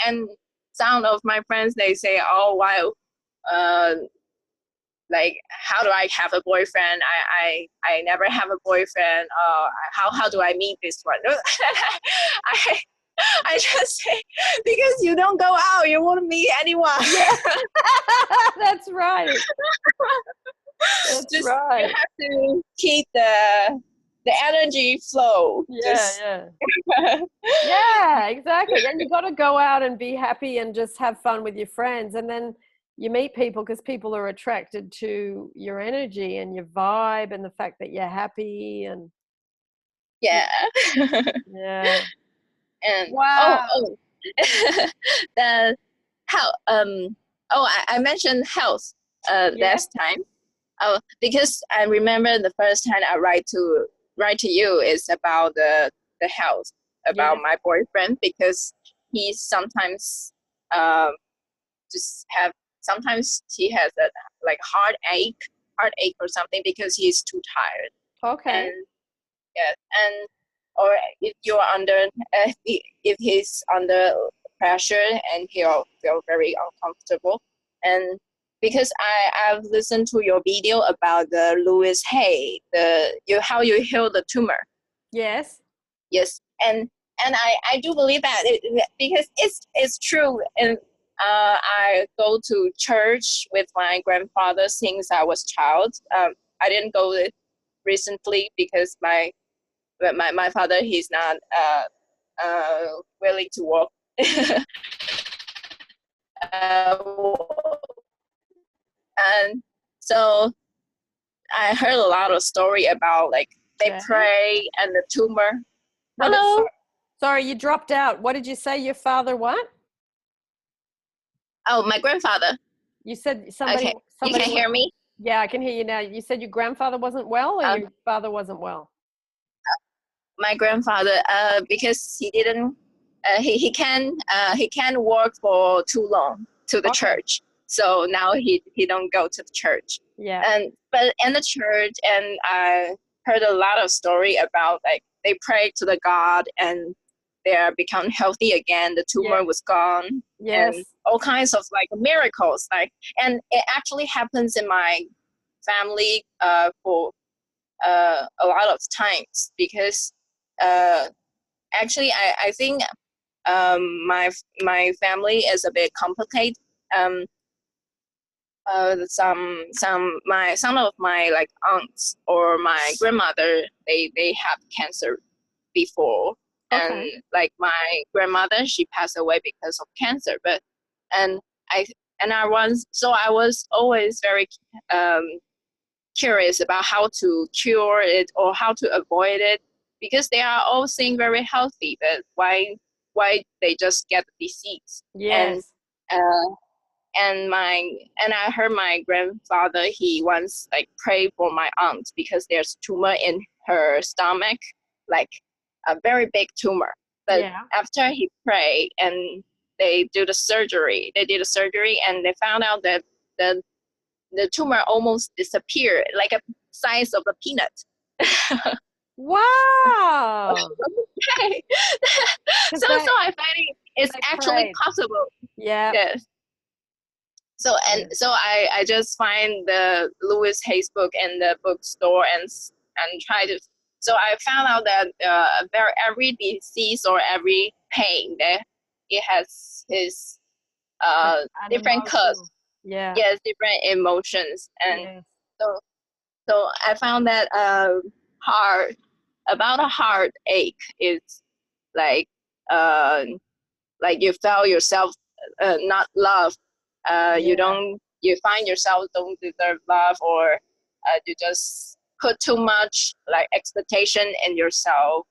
And some of my friends, they say, oh, wow, uh, like, how do I have a boyfriend? I never have a boyfriend. How do I meet this one? I, I just say, because you don't go out, you won't meet anyone. yeah. That's right. That's Just you right. have to keep the energy flow. Yeah, Just yeah. Yeah, exactly. And you got to go out and be happy and just have fun with your friends. And then you meet people because people are attracted to your energy and your vibe and the fact that you're happy and yeah. yeah. And Wow. the how I mentioned health Yes. last time. Oh, because I remember the first time I write to you is about the health, about Yes. my boyfriend, because he sometimes um just have sometimes he has a like heartache or something because he's too tired. Okay. And yes, and or if you're under if he's under pressure and he'll feel very uncomfortable. And because I've listened to your video about the Louis Hay, the you how you heal the tumor. Yes. Yes, and I do believe that because it's true. And I go to church with my grandfather since I was child. I didn't go recently because my father, he's not willing to work. and so I heard a lot of story about like they pray and the tumor. Hello. Sorry, you dropped out. What did you say? Your father what? Oh, my grandfather. You said somebody. Okay. You can hear me? Yeah, I can hear you now. You said your grandfather wasn't well, or your father wasn't well? My grandfather, because he didn't, he can work for too long to the church. So now he don't go to the church. Yeah. But in the church, and I heard a lot of story about like they prayed to the God and they are become healthy again. The tumor was gone. Yes. And all kinds of like miracles. Like, and it actually happens in my family for a lot of times because actually I think my family is a bit complicated. Some of my like aunts or my grandmother they have cancer before, and like my grandmother, she passed away because of cancer. But and I I was always very curious about how to cure it or how to avoid it, because they are all seem very healthy, but why they just get the disease. Yes. And I heard my grandfather, he once like prayed for my aunt because there's tumor in her stomach, like a very big tumor. But after he prayed and they did a surgery and they found out that the tumor almost disappeared, like a size of a peanut. Wow. So I find it's actually possible. Yeah. Yes. So I just find the Louis Hayes book in the bookstore and try to. So I found out that every disease or every pain that it has his different cause. Yeah. Yes, different emotions, and so I found that about a heartache is like you felt yourself not loved. You find yourself don't deserve love, or you just put too much like expectation in yourself.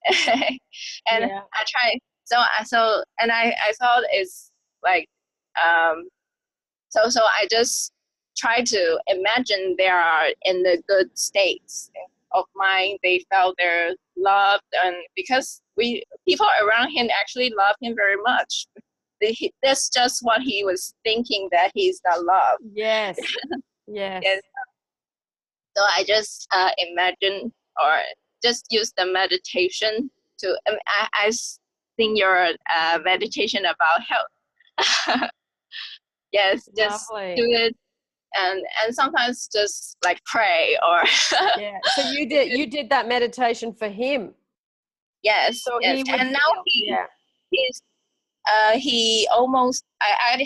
And I try and I thought it's like so I just try to imagine they are in the good states of mind. They felt their love, and because people around him actually love him very much. That's just what he was thinking, that he's not loved. Yes. Yes. So I just imagine or just use the meditation to. I think your meditation about health. Yes, just do it, and sometimes just like pray or. So you did that meditation for him. Yes, so yes. And now he almost. I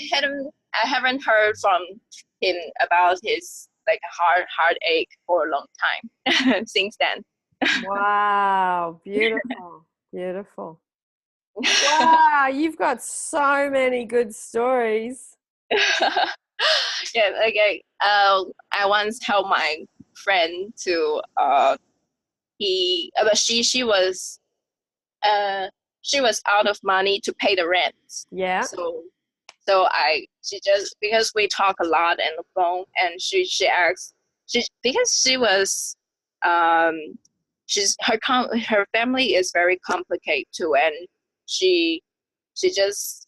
haven't heard from him about his like heartache for a long time since then. Wow, beautiful, beautiful. Wow, you've got so many good stories. Yeah, okay. I once helped my friend to she was out of money to pay the rent. Yeah. So she just, because we talk a lot on the phone, and she asked, because she was her family is very complicated too, and she just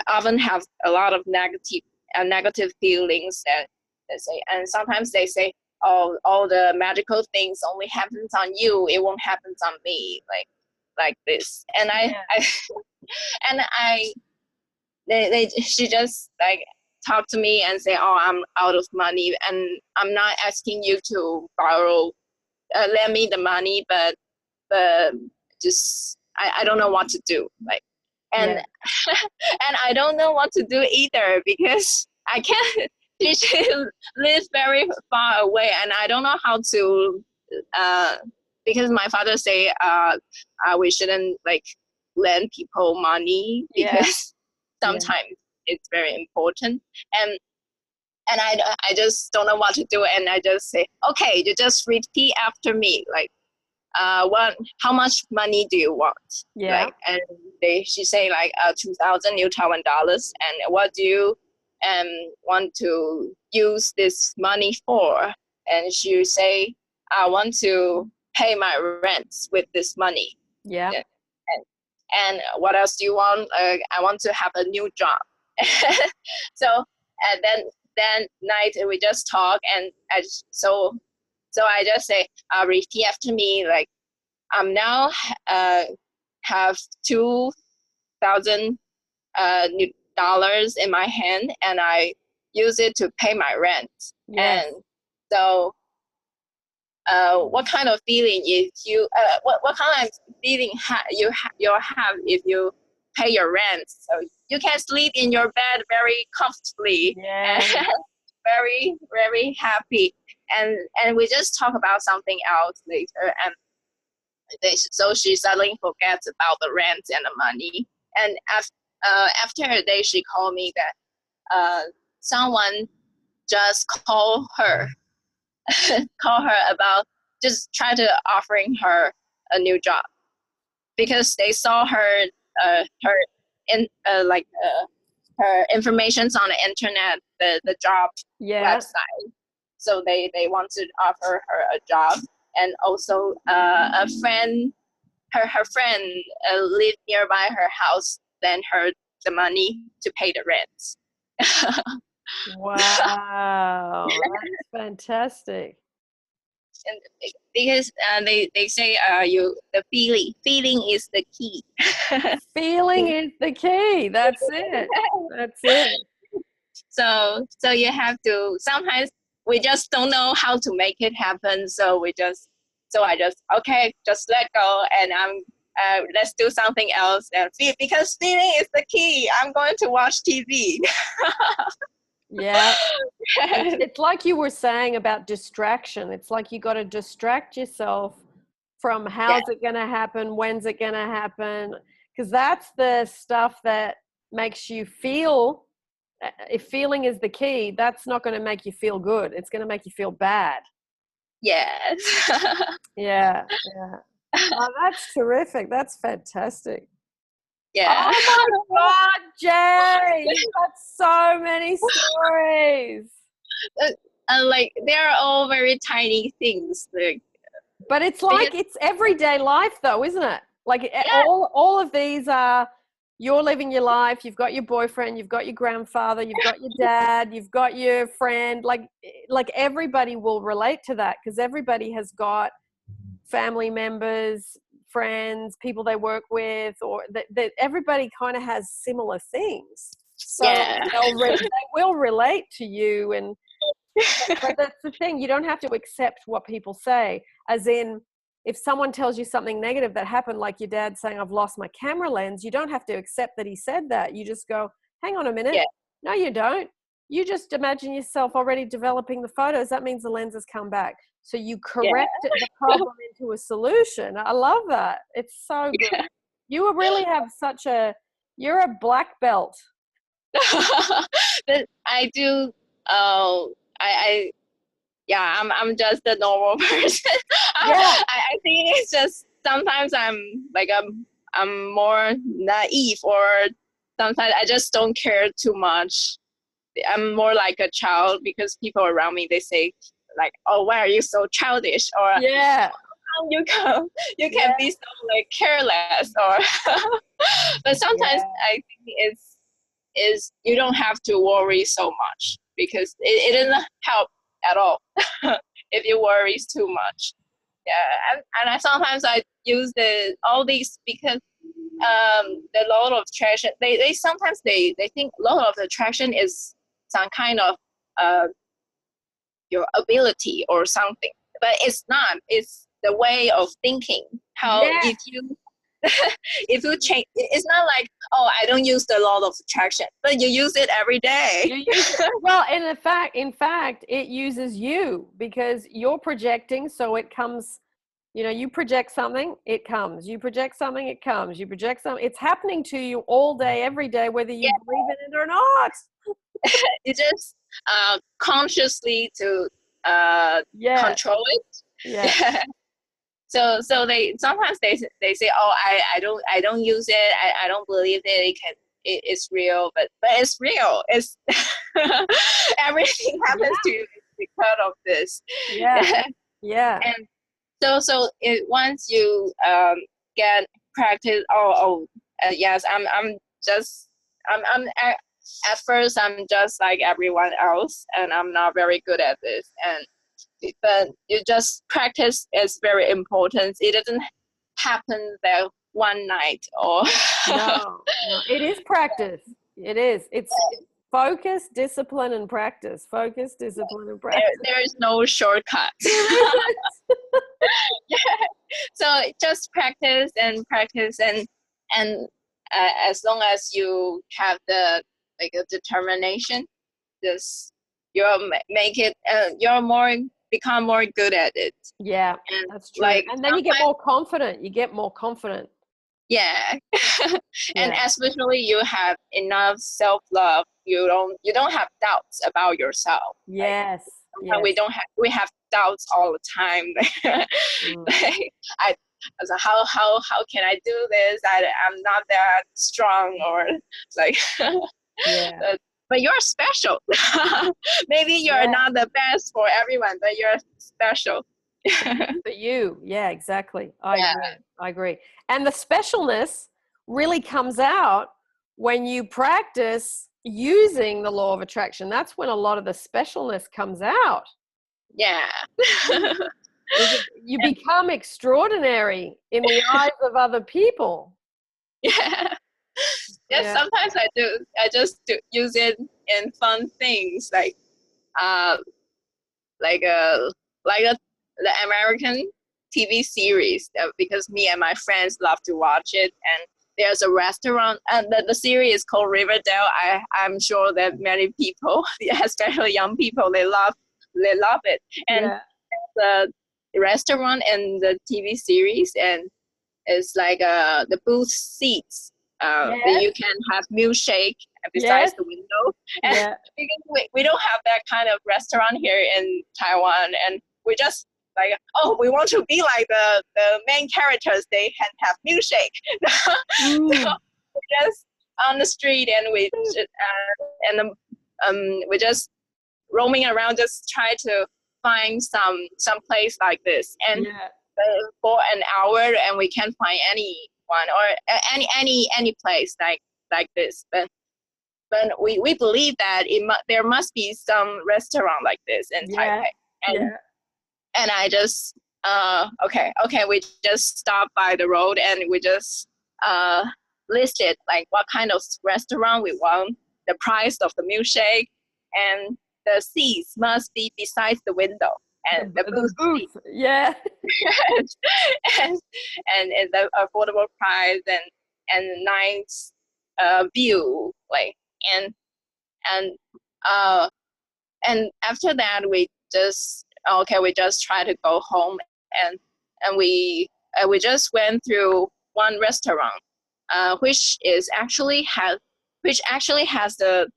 often have a lot of negative feelings that they say, and sometimes they say, oh, all the magical things only happens on you, it won't happen on me, like this. And she just like talk to me and say, oh, I'm out of money, and I'm not asking you to borrow, lend me the money, but just I don't know what to do, like, and and I don't know what to do either, because I can't. She lives very far away, and I don't know how to. Because my father say we shouldn't like lend people money, because sometimes it's very important. And I just don't know what to do, and I just say, okay, you just repeat after me, like, how much money do you want? Yeah. Like, and she say like 2,000 new Taiwan dollars, and what do you want to use this money for? And she say, I want to pay my rents with this money. Yeah. And what else do you want? I want to have a new job. So, and then night we just talk, and so I just say, repeat after me, like, I'm now have 2,000 new dollars in my hand, and I use it to pay my rent. Yes. And so, what kind of feeling if you what kind of feeling you'll have if you pay your rent? So you can sleep in your bed very comfortably, Yeah. and very, very happy. And we just talk about something else later, and so she suddenly forgets about the rent and the money. And after a day, she called me that someone just call her about just try to offering her a new job, because they saw her her in her informations on the internet, the job website. So they want to offer her a job. And also a friend, her friend lived nearby her house, lent her the money to pay the rent. Wow, that's fantastic. And because they say the feeling is the key. Feeling is the key. That's it. That's it. So you have to, sometimes we just don't know how to make it happen. So I just, okay, just let go, and let's do something else, and because feeling is the key. I'm going to watch TV. Yeah. It's like you were saying about distraction. It's like you got to distract yourself from how's it going to happen, when's it going to happen, because that's the stuff that makes you feel. If feeling is the key, that's not going to make you feel good. It's going to make you feel bad. Yes. Yeah. Oh, that's terrific. That's fantastic. Yeah. Oh my God, Jay, you've got so many stories. Like, they're all very tiny things. Like, But it's like it's everyday life though, isn't it? Like all of these are, you're living your life, you've got your boyfriend, you've got your grandfather, you've got your dad, you've got your friend, like everybody will relate to that, because everybody has got family members, friends, people they work with, or that everybody kind of has similar things. So they will relate to you. And but that's the thing, you don't have to accept what people say. As in, if someone tells you something negative that happened, like your dad saying, I've lost my camera lens, you don't have to accept that he said that. You just go, hang on a minute. No, you don't. You just imagine yourself already developing the photos. That means the lens has come back. So you correct the problem into a solution. I love that. It's so good. Yeah. You really have you're a black belt. But I do, I'm just a normal person. I think it's just sometimes I'm more naive, or sometimes I just don't care too much. I'm more like a child, because people around me, they say like, oh, why are you so childish? Or how you can be so like careless, or but sometimes I think is you don't have to worry so much, because it doesn't help at all if you worry too much. And sometimes I use all these, because the law of attraction, they sometimes they think law of attraction is some kind of your ability or something, but it's not. It's the way of thinking. How if you change, it's not like, oh, I don't use the law of attraction, but you use it every day. Well, in fact, it uses you, because you're projecting, so it comes You know, you project something, it comes. You project something, it comes. You project something, it's happening to you all day, every day, whether you believe in it or not. You just consciously to Yeah. control it. Yeah. So they sometimes they say, oh, I don't use it, I don't believe it's real, but it's real. It's everything happens to you because of this. Yeah. Yeah. And so once you get practice, yes, I'm just I'm at first I'm just like everyone else, and I'm not very good at this. And but you just practice is very important. It doesn't happen there one night or No, it is practice. It is. It's focus, discipline, and practice. Focus, discipline, and practice. there is no shortcut. There isn't. Yeah. So just practice and practice, and as long as you have the like a determination, just you'll make it. You're more become more good at it. Yeah, And that's true. like And then you get more confident. You get more confident. yeah. And Yeah. especially you have enough self-love, you don't have doubts about yourself. Like Yes. sometimes Yes. we have doubts all the time. Like I so how can I do this? I'm not that strong, or like Yeah. but you're special. Maybe you're not the best for everyone, but you're special. For you. Yeah, exactly. I Yeah. agree. I agree. And the specialness really comes out when you practice using the law of attraction. That's when a lot of the specialness comes out. Yeah. You become extraordinary in the eyes of other people. Yeah. Yes, Yeah. sometimes I do. I just use it in fun things uh like a the American TV series, because me and my friends love to watch it. And there's a restaurant, and the series is called Riverdale. I'm sure that many people, especially young people, they love it. And Yeah. the restaurant and the TV series, and it's like the booth seats that Yes. you can have milkshake besides Yes. the window. And Yeah. because we don't have that kind of restaurant here in Taiwan, and we just like, oh, we want to be like the main characters. They can have milkshake. So we just on the street, and we just roaming around, just try to find some place like this. And Yeah. for an hour, and we can't find anyone, or any place like this. But we believe that there must be some restaurant like this in Taipei. And I just okay, we just stop by the road, and we just listed like what kind of restaurant we want, the price of the milkshake, and the seats must be besides the window, and the booth. Yeah. And the affordable price, and nice view, like, and and uh and after that we just try to go home. And we just went through one restaurant, which actually has the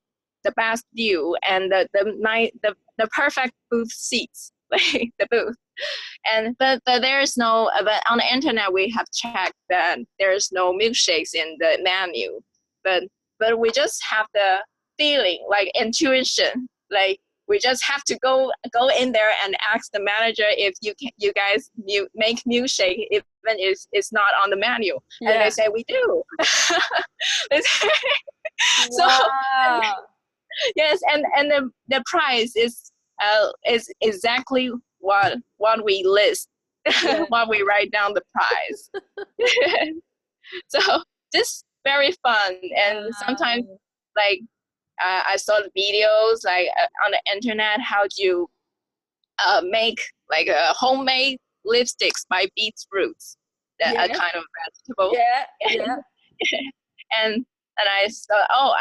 best view, and the perfect booth seats, like the booth. And but there's no, but on the internet we have checked that there's no milkshakes in the menu. But we just have the feeling, like intuition, like we just have to go in there and ask the manager if you guys make milkshake, even if it's not on the menu. And they say we do. So Wow. yes, and the price is exactly what we list, what we write down the price. So this very fun. And sometimes, like, I saw the videos like on the internet, how do you make like a homemade lipsticks by beetroots, a kind of vegetable. And I thought, oh,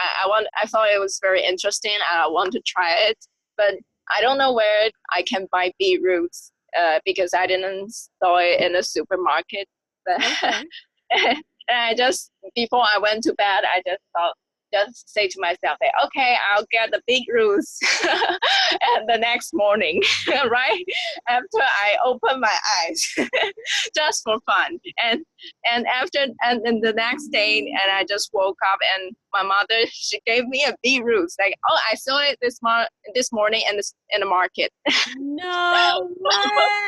I thought it was very interesting, and I want to try it, but I don't know where I can buy beetroots. because I didn't saw it in the supermarket. But Okay. and I just, before I went to bed, I just thought, just say to myself that, okay, I'll get the beetroots and the next morning, right after I open my eyes, just for fun. And after, and then the next day, and I just woke up, and my mother, she gave me a beetroots, like, oh, I saw it this morning in the market. No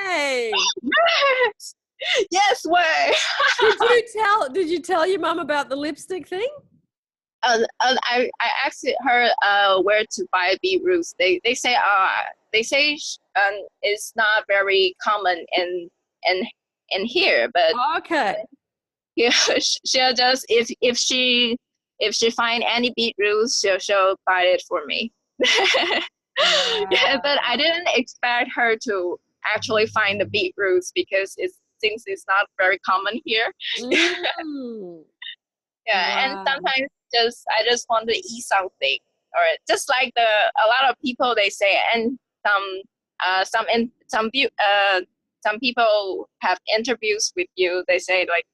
way. Yes, yes way. Did you tell your mum about the lipstick thing? I asked her where to buy beetroots. They say it's not very common in here, but Okay. yeah, she'll just, if she find any beetroots, she'll buy it for me. Yeah, but I didn't expect her to actually find the beetroots because since it's not very common here. Mm. Yeah, and Wow. sometimes I just want to eat something, or just like a lot of people, they say, and some people have interviews with you. They say like,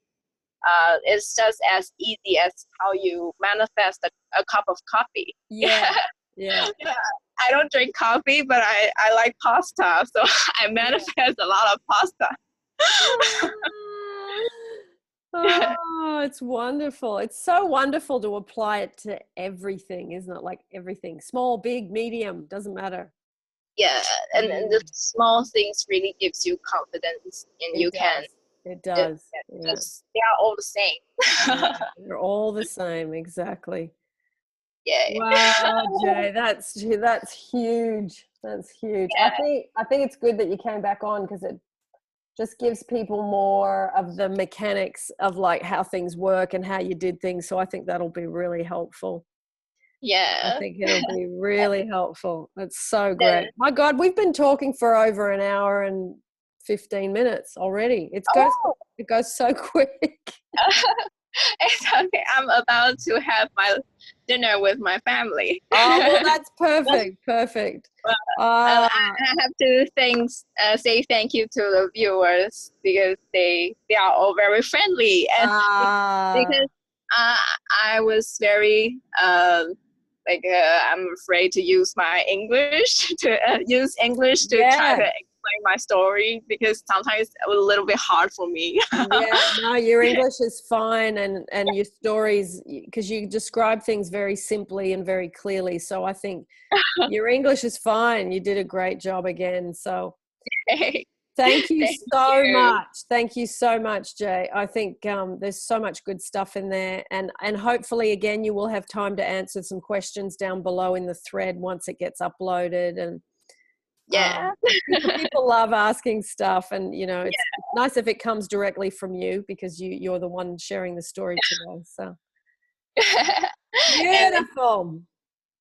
it's just as easy as how you manifest a cup of coffee. Yeah. Yeah. Yeah. I don't drink coffee, but I like pasta, so I manifest a lot of pasta. Oh, it's wonderful. It's so wonderful to apply it to everything, isn't it? Like everything, small, big, medium, doesn't matter. Yeah, and the small things really gives you confidence, and you can. It does. Yeah. They are all the same. Yeah, they're all the same, exactly. Yeah. Wow, Jay, that's huge. That's huge. Yeah. I think it's good that you came back on because it just gives people more of the mechanics of like how things work and how you did things. So I think that'll be really helpful. I Yeah. think it'll be really helpful. That's so great. My God, we've been talking for over an hour and 15 minutes already. It goes so quick. It's okay. I'm about to have my dinner with my family. Oh, well, that's perfect. Perfect. I have to say thank you to the viewers because they are all very friendly, and because I was very I'm afraid to use my English to try to explain my story because sometimes it's a little bit hard for me. Yeah, no, your English is fine, and your stories, because you describe things very simply and very clearly. So I think your English is fine. You did a great job again. So thank you so much. Thank you so much, Jay. I think there's so much good stuff in there, and hopefully again you will have time to answer some questions down below in the thread once it gets uploaded. And people love asking stuff, and it's nice if it comes directly from you because you're the one sharing the story today. So beautiful.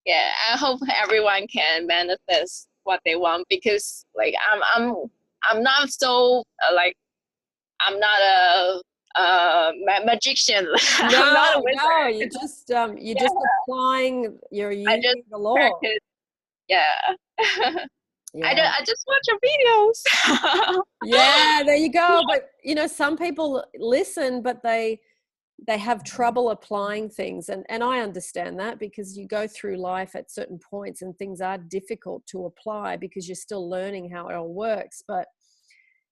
Yeah, I hope everyone can manifest what they want because like I'm not so I'm not a magician. I'm not a wizard. No, you just applying, you're using the law. Practice. Yeah. I just watch your videos. Yeah, there you go. But some people listen, but they have trouble applying things, and I understand that because you go through life at certain points and things are difficult to apply because you're still learning how it all works. But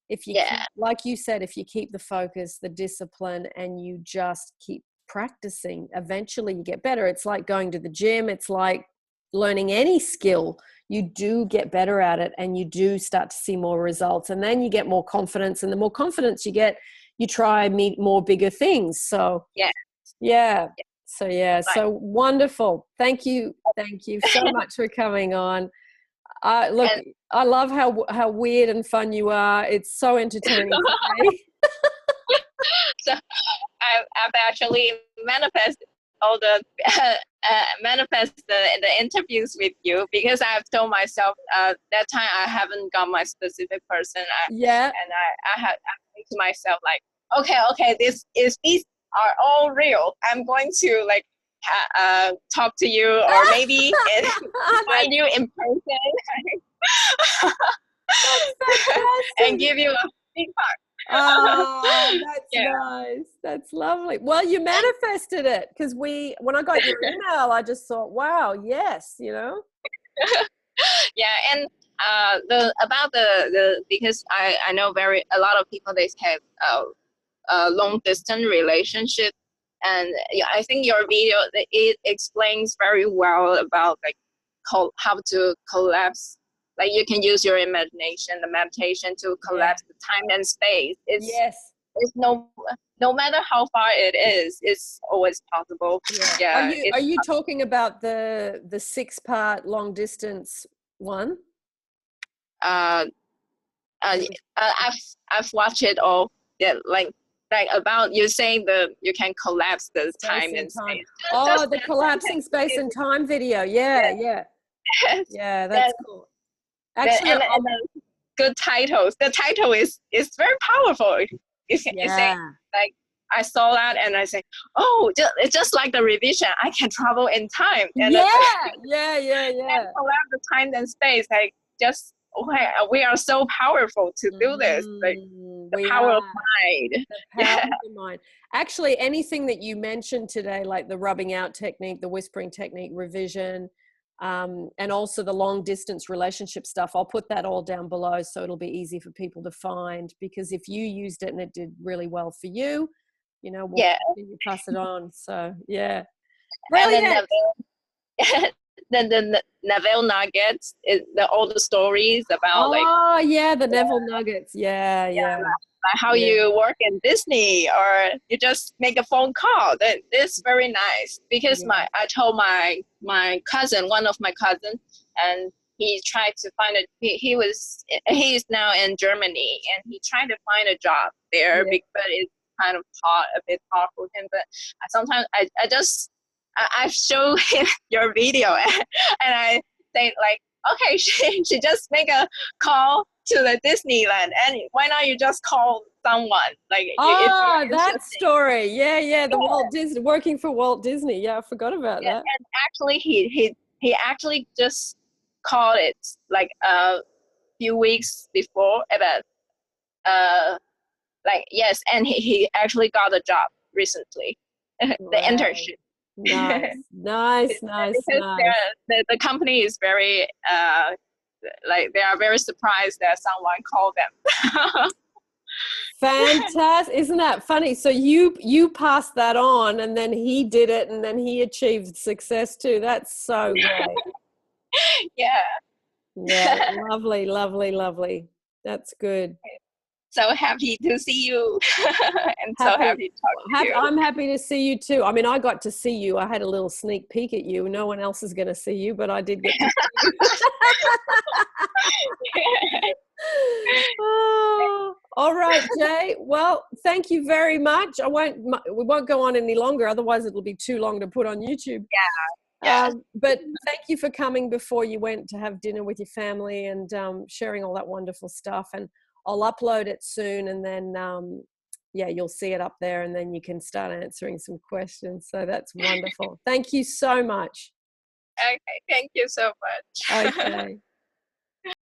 if you keep, like you said, if you keep the focus, the discipline, and you just keep practicing, eventually you get better. It's like going to the gym. It's like learning any skill. You do get better at it and you do start to see more results, and then you get more confidence, and the more confidence you get, you try meet more bigger things. So so wonderful. Thank you so much for coming on. Look, I love how weird and fun you are. It's so entertaining today. So I've actually manifested all the the interviews with you because I've told myself that time I haven't got my specific person. And I had to myself like, okay, these are all real. I'm going to like talk to you or maybe find you in person. That's and fantastic. give you a feedback. Oh, that's Yeah. nice. That's lovely. Well, you manifested it because when I got your email, I just thought, wow, yes, you know. Yeah, and the about the because I know a lot of people they have a long distance relationship, and yeah, I think your video it explains very well about like how to collapse. Like you can use your imagination, the meditation to Yeah. collapse the time and space. Yes. It's no matter how far it is, it's always possible. Yeah. Are Yeah, you talking about the 6-part long distance one? uh, uh, I've watched it all. Yeah, like about you saying you can collapse the Space time and and time. space. Oh, Just the that collapsing space and time video. Yeah, yeah. sentence. Yeah, that's That, cool. that Actually, and the good titles. The title is very powerful. You say yeah. like I saw that and I say, oh, it's just like the revision. I can travel in time and Yeah, yeah, yeah, and yeah. collapse the time and space. Like just we are so powerful to do this. Like the We power of are. mind. The power Yeah, of the mind. Actually, anything that you mentioned today, like the rubbing out technique, the whispering technique, revision, and also the long distance relationship stuff, I'll put that all down below so it'll be easy for people to find. Because if you used it and it did really well for you, you know, we'll yeah. continue to pass it on. So, yeah. And then Brilliant. the Neville Nuggets is all the stories about like Oh, yeah, the Neville Nuggets. Yeah, yeah, yeah, like how yeah, you work in Disney or you just make a phone call. That is very nice because yeah, I told my cousin, one of my cousins, and he tried to find he is now in Germany and he tried to find a job there yeah. but it's kind of a bit hard for him. But sometimes I just I show him your video and I say like, okay, she just make a call to the Disneyland, and why not you just call someone like if you're Oh, that interested. story. Yeah, yeah. The Yeah, Walt Disney, working for Walt Disney. Yeah, I forgot about yeah, that. and actually he actually just called it like a few weeks before, but uh like yes, and he actually got a job recently, the Great. internship. Nice, nice, nice, Because nice. the company is very like they are very surprised that someone called them. Fantastic. Isn't that funny? So you passed that on and then he did it and then he achieved success too. That's so great. Yeah. Yeah, lovely, lovely, lovely. That's good. So happy to see you and so Happy. happy to talk to you. I'm happy to see you too. I mean, I got to see you. I had a little sneak peek at you. No one else is going to see you, but I did get to see you. Oh, all right, Jay. Well, thank you very much. We won't go on any longer. Otherwise, it'll be too long to put on YouTube. Yeah. But thank you for coming before you went to have dinner with your family and sharing all that wonderful stuff. And I'll upload it soon, and then yeah, you'll see it up there, and then you can start answering some questions. So that's wonderful. Thank you so much. Okay. Thank you so much. Okay.